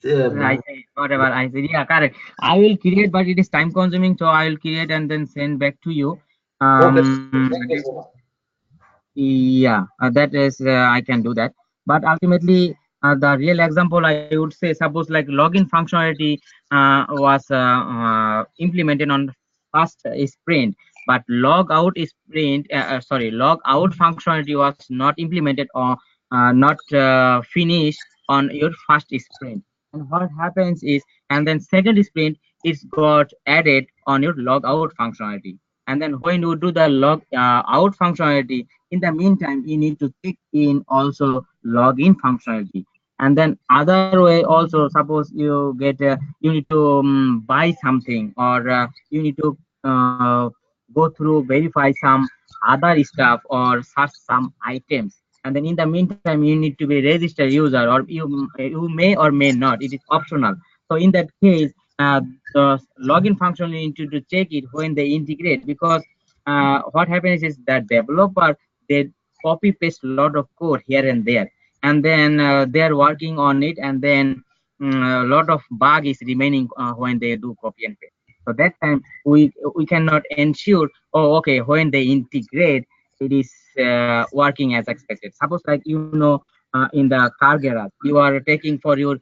I say whatever I said. Yeah, correct. I will create, but it is time consuming, so I will create and then send back to you. Yeah, that is I can do that. But ultimately, the real example I would say, suppose like login functionality was implemented on first sprint, but log out functionality was not implemented or not finished on your first sprint. And what happens is, and then second sprint, it's got added on your log out functionality. And then when you do the log out functionality, in the meantime, you need to check in also login functionality. And then other way also, suppose you get you need to buy something, or you need to go through verify some other stuff or search some items. And then in the meantime, you need to be registered user, or you may or may not. It is optional. So in that case, the login function you need to check it when they integrate, because what happens is that developer, they copy paste a lot of code here and there, and then they are working on it, and then a lot of bug is remaining when they do copy and paste. So that time we cannot ensure, oh okay, when they integrate, it is working as expected. Suppose like in the car garage, you are taking for your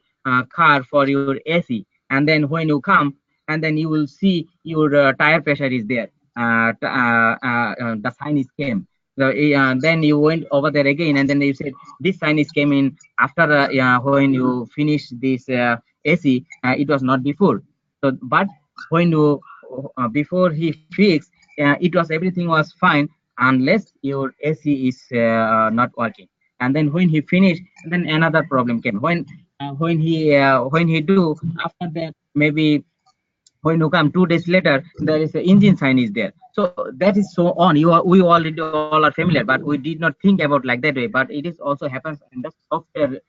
car for your AC, and then when you come, and then you will see your tire pressure is there. The sign is came. So then you went over there again, and then you said this sign is came in after when you finish this AC. It was not before. So but when you before he fixed, it was everything was fine unless your AC is not working. And then when he finished, then another problem came. When he do after that, maybe when you come 2 days later, there is an engine sign is there. So that is so on. We already all are familiar, but we did not think about like that way. But it is also happens in the software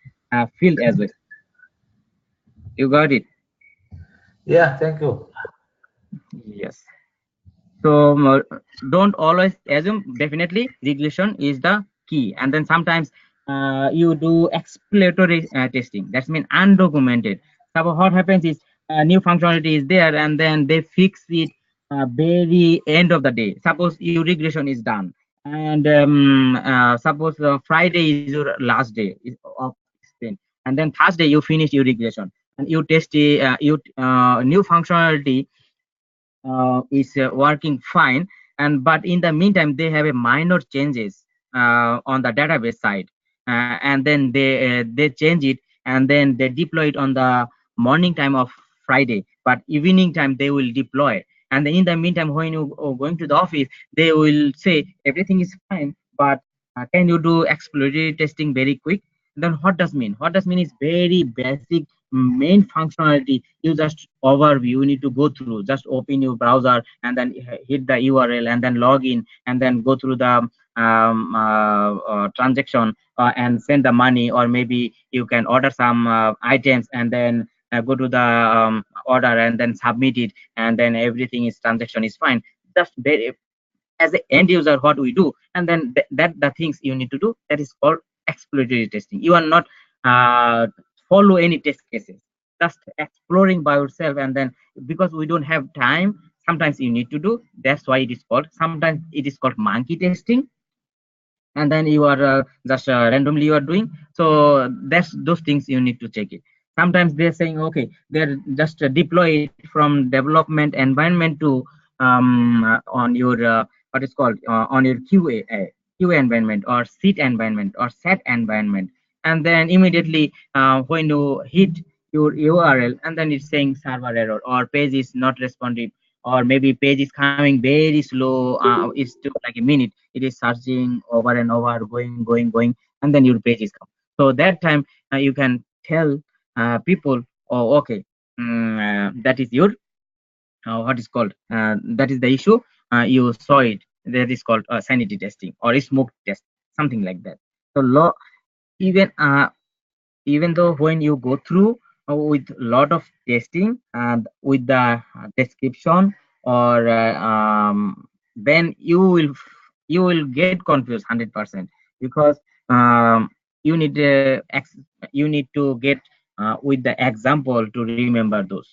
field as well. You got it? Yeah, thank you. Yes. So don't always assume. Definitely, regression is the key. And then sometimes you do exploratory testing. That's mean undocumented. So what happens is new functionality is there, and then they fix it very end of the day. Suppose your regression is done, and suppose Friday is your last day of sprint, and then Thursday you finish your regression, and you test you new functionality is working fine, and but in the meantime they have a minor changes on the database side, and then they change it, and then they deploy it on the morning time of Friday, but evening time they will deploy. And then in the meantime, when you are going to the office, they will say everything is fine, but can you do exploratory testing very quick? Then what does mean is very basic main functionality. You just overview, you need to go through, just open your browser and then hit the URL and then log in, and then go through the transaction and send the money, or maybe you can order some items and then go to the order and then submit it, and then everything is transaction is fine. Just very, as an end user, what we do, and then that the things you need to do, that is called exploratory testing. You are not follow any test cases, just exploring by yourself. And then because we don't have time, sometimes you need to do, that's why it is called, sometimes it is called monkey testing. And then you are just randomly you are doing. So that's those things you need to check it. Sometimes they're saying okay, they're just deploy it from development environment to on your what is called on your QA environment, or SIT environment, or SAT environment. And then immediately when you hit your URL, and then it's saying server error, or page is not responsive, or maybe page is coming very slow, it's took like a minute, it is searching over and over, going, and then your page is come. So that time you can tell people, oh okay, that is your what is called that is the issue, you saw it, that is called sanity testing or smoke test, something like that. So even even though when you go through with a lot of testing and with the description, or then you will get confused 100%, because you need you need to get with the example to remember those.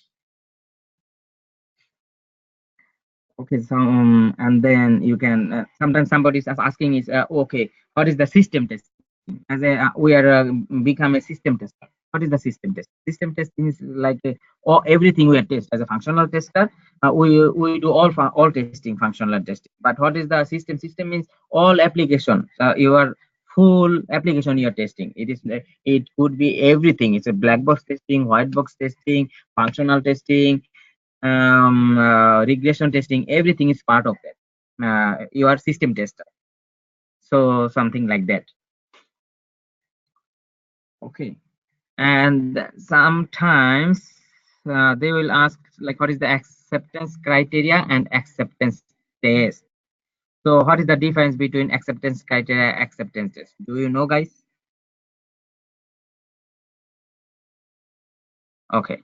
Okay, so and then you can sometimes somebody is asking is okay, what is the system testing? As a we are become a system tester. What is the system test? System testing is like or everything we are test as a functional tester. We do all testing, functional testing. But what is the system? System means all application. Your full application you are testing. It could be everything. It's a black box testing, white box testing, functional testing, regression testing, everything is part of that. You are system tester, so something like that. Okay, and sometimes they will ask like what is the acceptance criteria and acceptance test. So what is the difference between acceptance criteria and acceptance test? Do you know, guys? Okay,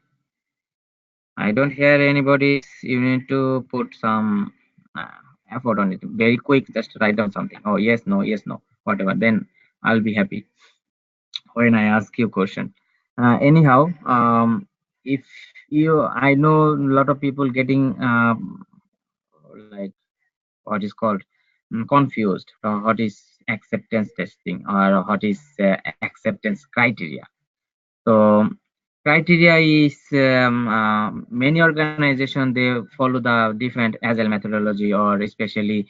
I don't hear anybody. You need to put some effort on it. Very quick, just write down something. Oh, yes, no, whatever. Then I'll be happy when I ask you question. Anyhow, if I know a lot of people getting like what is called confused. What is acceptance testing or what is acceptance criteria? So criteria is many organizations they follow the different agile methodology or especially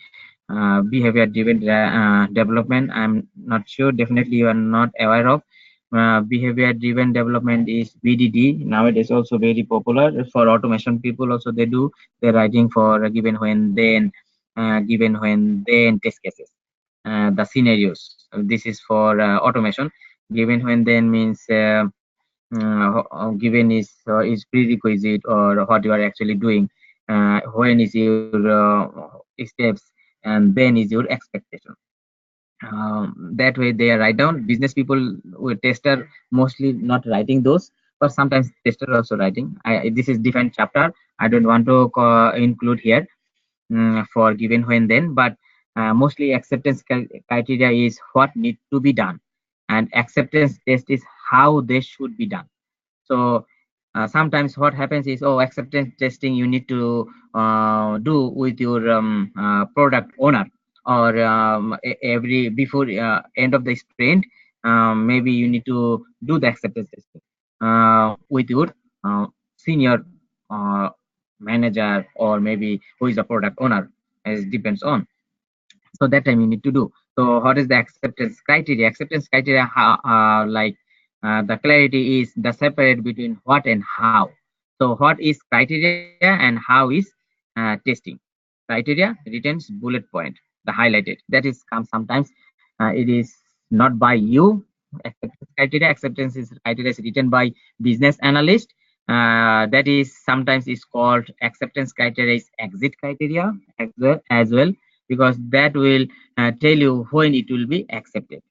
behavior driven development. I'm not sure. Definitely, you are not aware of. Behavior driven development is BDD nowadays also very popular for automation people also they do they're writing for given when then given when then test cases the scenarios this is for automation given when then means given is prerequisite or what you are actually doing when is your steps and then is your expectation that way they write down business people with tester mostly not writing those but sometimes tester also writing this is different chapter I don't want to include here for given when then but mostly acceptance criteria is what need to be done and acceptance test is how they should be done so sometimes what happens is, oh, acceptance testing you need to do with your product owner or every before end of the sprint. Maybe you need to do the acceptance testing with your senior uh, manager or maybe who is a product owner. As depends on so that time you need to do so what is the acceptance criteria how like the clarity is the separate between what and how so what is criteria and how is testing criteria returns bullet point the highlighted that is comes sometimes it is not by you acceptance is criteria is written by business analyst that is sometimes is called acceptance criteria is exit criteria as well because that will tell you when it will be accepted.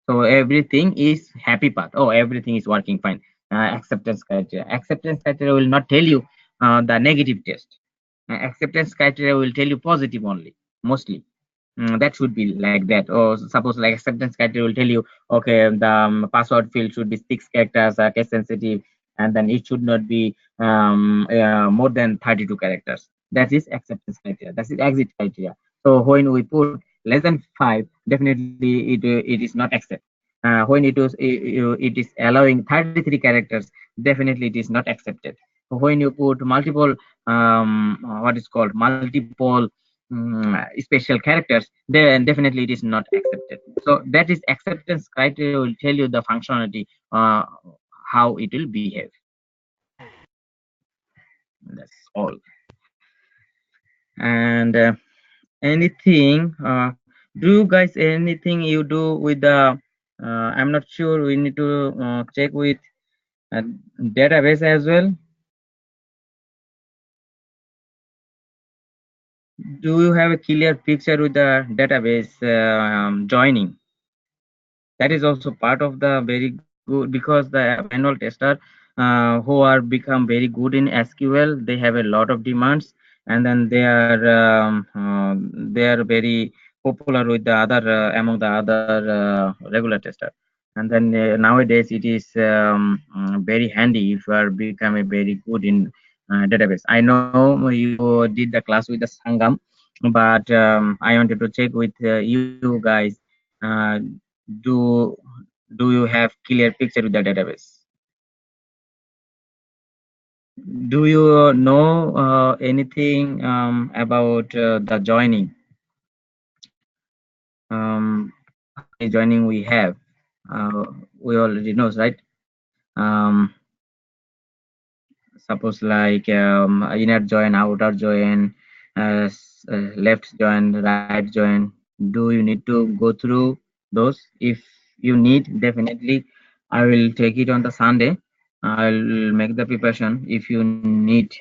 So everything is happy path. Oh, everything is working fine. Acceptance criteria. Acceptance criteria will not tell you the negative test. Acceptance criteria will tell you positive only, mostly. That should be like that. Or suppose like acceptance criteria will tell you, okay, the password field should be 6 characters, case sensitive, and then it should not be more than 32 characters. That is acceptance criteria. That is exit criteria. So when we put less than 5, definitely it is not accept. When it is allowing 33 characters, definitely it is not accepted. When you put multiple what is called multiple special characters then definitely it is not accepted so that is acceptance criteria will tell you the functionality how it will behave that's all and anything do you guys anything you do with the I'm not sure we need to check with uh, database as well do you have a clear picture with the database joining that is also part of the very good because the manual tester who are become very good in SQL they have a lot of demands and then they are very popular with the other among the other regular tester and then nowadays it is very handy if you are become a very good in database I know you did the class with the Sangam but I wanted to check with you guys uh, do do you have clear picture with the database do you know anything about the joining how many joining we have we already knows right um, suppose like inner join outer join left join right join do you need to go through those if you need definitely I will take it on the Sunday I'll make the preparation if you need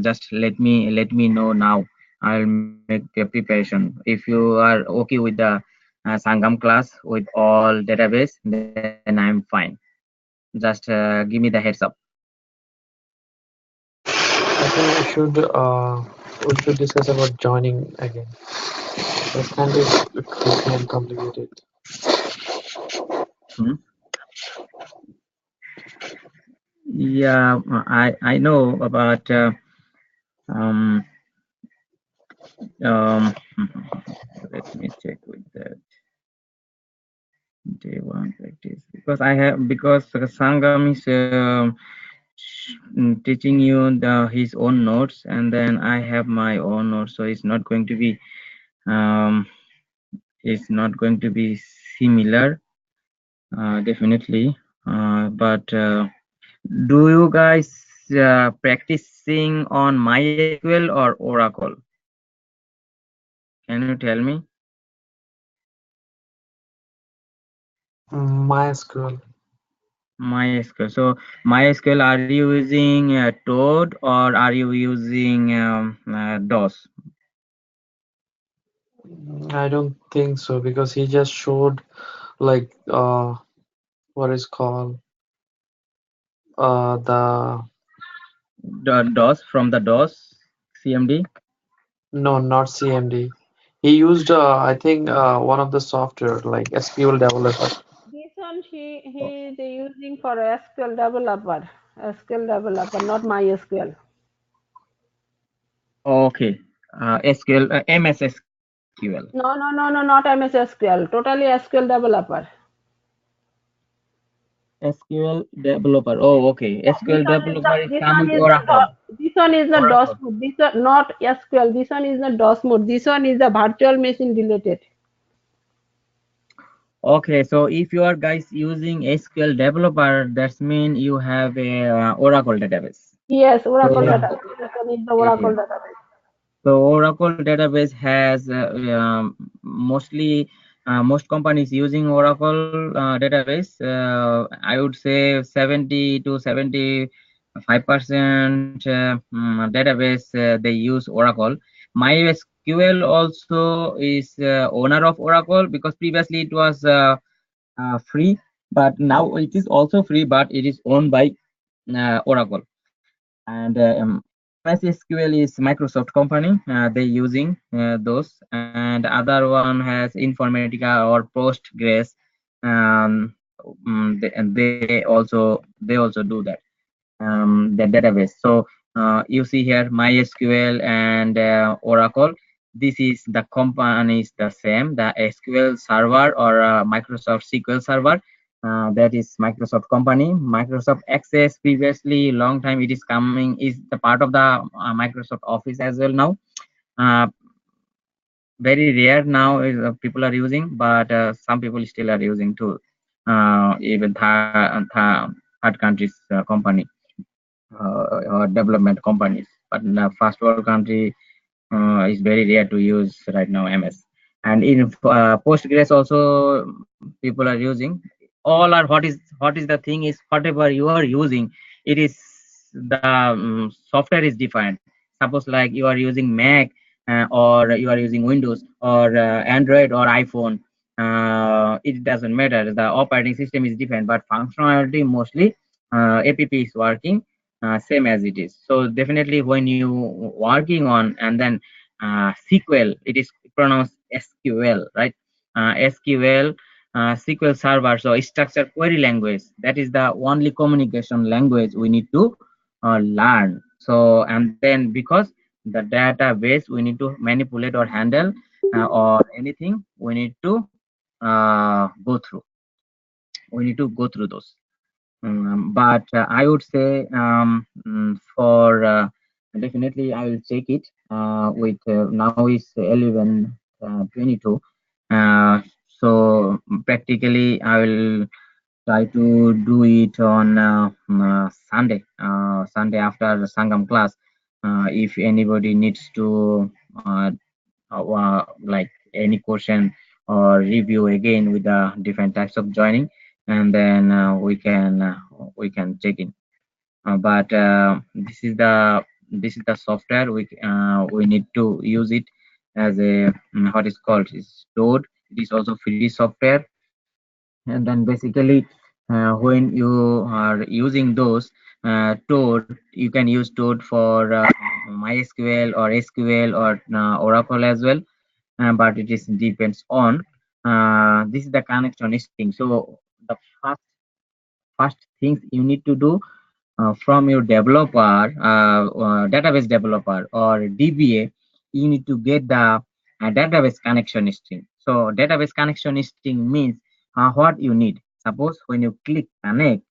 just let me know now I'll make the preparation if you are okay with the Sangam class with all database then I'm fine just give me the heads up I think we should discuss about joining again. It can be tricky and complicated. Hmm? Yeah, I know about um um. Let me check with that day one practice because I have because Sangam is teaching you his own notes, and then I have my own notes, so it's not going to be um it's not going to be similar, definitely. But do you guys practicing on MySQL or Oracle? Can you tell me? MySQL. MySQL. So MySQL, are you using Toad or are you using DOS? I don't think so because he just showed like what is called the DOS from the DOS CMD? no, not CMD. He used I think one of the software like SQL developer. This one he is using for SQL developer, not MySQL. Okay. SQL, MS SQL. No, not MS SQL. Totally SQL developer. SQL developer. Oh, okay. SQL developer is This come one with is the Oracle. this one is the DOS Oracle. mode. This one not SQL. This one is the DOS mode. This one is the virtual machine related. Okay, so if you are guys using SQL developer, that's mean you have a Oracle database. Yes, Oracle So, Yeah. database. This one is the yeah. Oracle database. So Oracle database has mostly most companies using Oracle database. I would say 70 to 75% database they use Oracle. MySQL also is owner of Oracle because previously it was free, but now it is also free, but it is owned by Oracle. And MySQL is Microsoft company. They using those, and other one has Informatica or Postgres. Um, and they also do that, the database. So you see here MySQL and Oracle. This is the company is the same, the SQL server or Microsoft SQL server. That is Microsoft company. Microsoft Access previously long time it is coming is the part of the Microsoft Office as well now. Uh, Very rare now is people are using, but some people still are using too. Even third countries company or development companies. But in the first world country, it's very rare to use right now MS. And in Postgres also people are using. All are what is the thing is whatever you are using, it is the software is different. Suppose like you are using Mac or you are using Windows or Android or iPhone. It doesn't matter. The operating system is different, but functionality mostly app is working same as it is. So definitely when you working on and then SQL, it is pronounced SQL, right? SQL, SQL server, so structured query language. That is the only communication language we need to learn. So and then because the database we need to manipulate or handle or anything, we need to go through. We need to go through those. But I would say for definitely I will check it with now is 11:22. So practically I will try to do it on Sunday, Sunday after the Sangam class. If anybody needs to like any question or review again with the different types of joining, and then we can check in. But this is the software we need to use it as a what is called is stored. It is also free software, and then basically when you are using those Toad, you can use Toad for MySQL or SQL or Oracle as well, but it is depends on this is the connection thing. So the first things you need to do from your developer, database developer or DBA, you need to get the database connection string. So database connection string means what you need. Suppose when you click connect,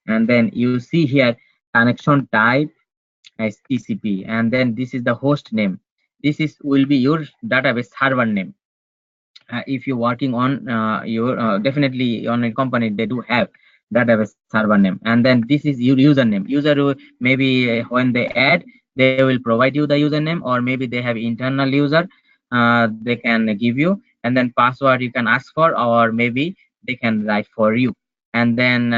and then you see here connection type as TCP, and then this is the host name. This is will be your database server name. If you're working on your definitely on a company, they do have database server name, and then this is your username. User maybe when they add, they will provide you the username, or maybe they have internal user they can give you, and then password you can ask for, or maybe they can write for you. And then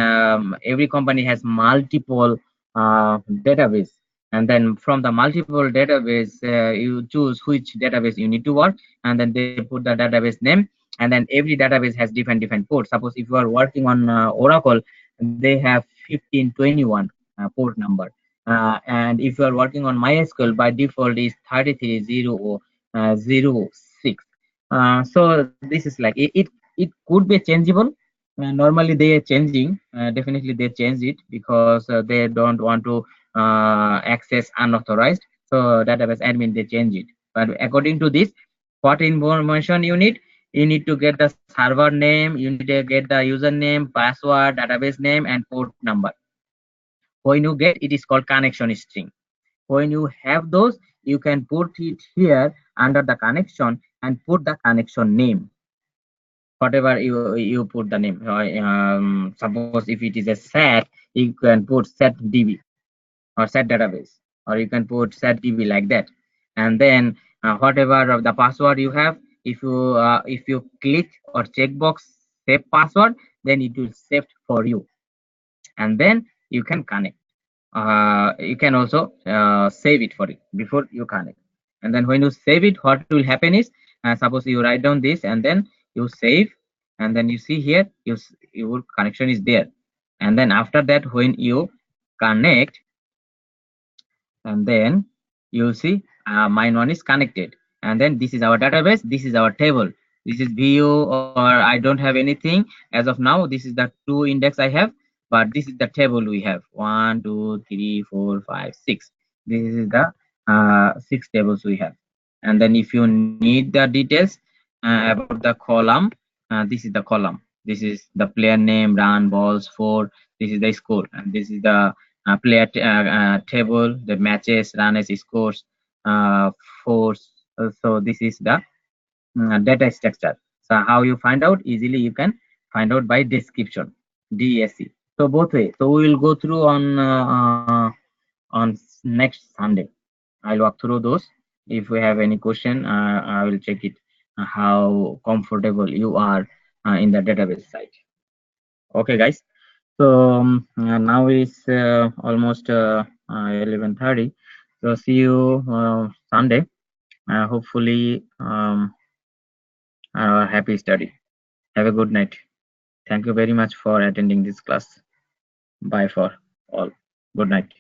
every company has multiple database, and then from the multiple database you choose which database you need to work, and then they put the database name, and then every database has different ports. Suppose if you are working on Oracle, they have 1521 port number, and if you are working on MySQL, by default is 33006. So this is like it could be changeable. Normally they are changing, definitely they change it because they don't want to access unauthorized, so database admin they change it. But according to this, what information you need to get the server name, you need to get the username, password, database name, and port number. When you get it is called connection string. When you have those, you can put it here under the connection and put the connection name, whatever you put the name. Suppose if it is a set, you can put set db or set database, or you can put set db like that. And then whatever of the password you have, if you click or checkbox save password, then it will save for you, and then you can connect. You can also save it for it before you connect. And then when you save it, what will happen is, suppose you write down this and then you save, and then you see here your connection is there. And then after that, when you connect, and then you see mine one is connected, and then this is our database, this is our table, this is view, or I don't have anything as of now. This is the 2 index I have, but this is the table we have 1 2 3 4 5 6. This is the 6 tables we have. And then if you need the details about the column, this is the column, this is the player name, run, balls, 4, this is the score, and this is the player table, the matches, runs, scores, force. So this is the data structure. So how you find out? Easily you can find out by description, DSC. So both way. So we will go through on next Sunday. I'll walk through those. If we have any question, I will check it how comfortable you are in the database side. Okay, guys. So now is almost 11:30. So see you Sunday. Hopefully, happy study. Have a good night. Thank you very much for attending this class. Bye for all. Good night.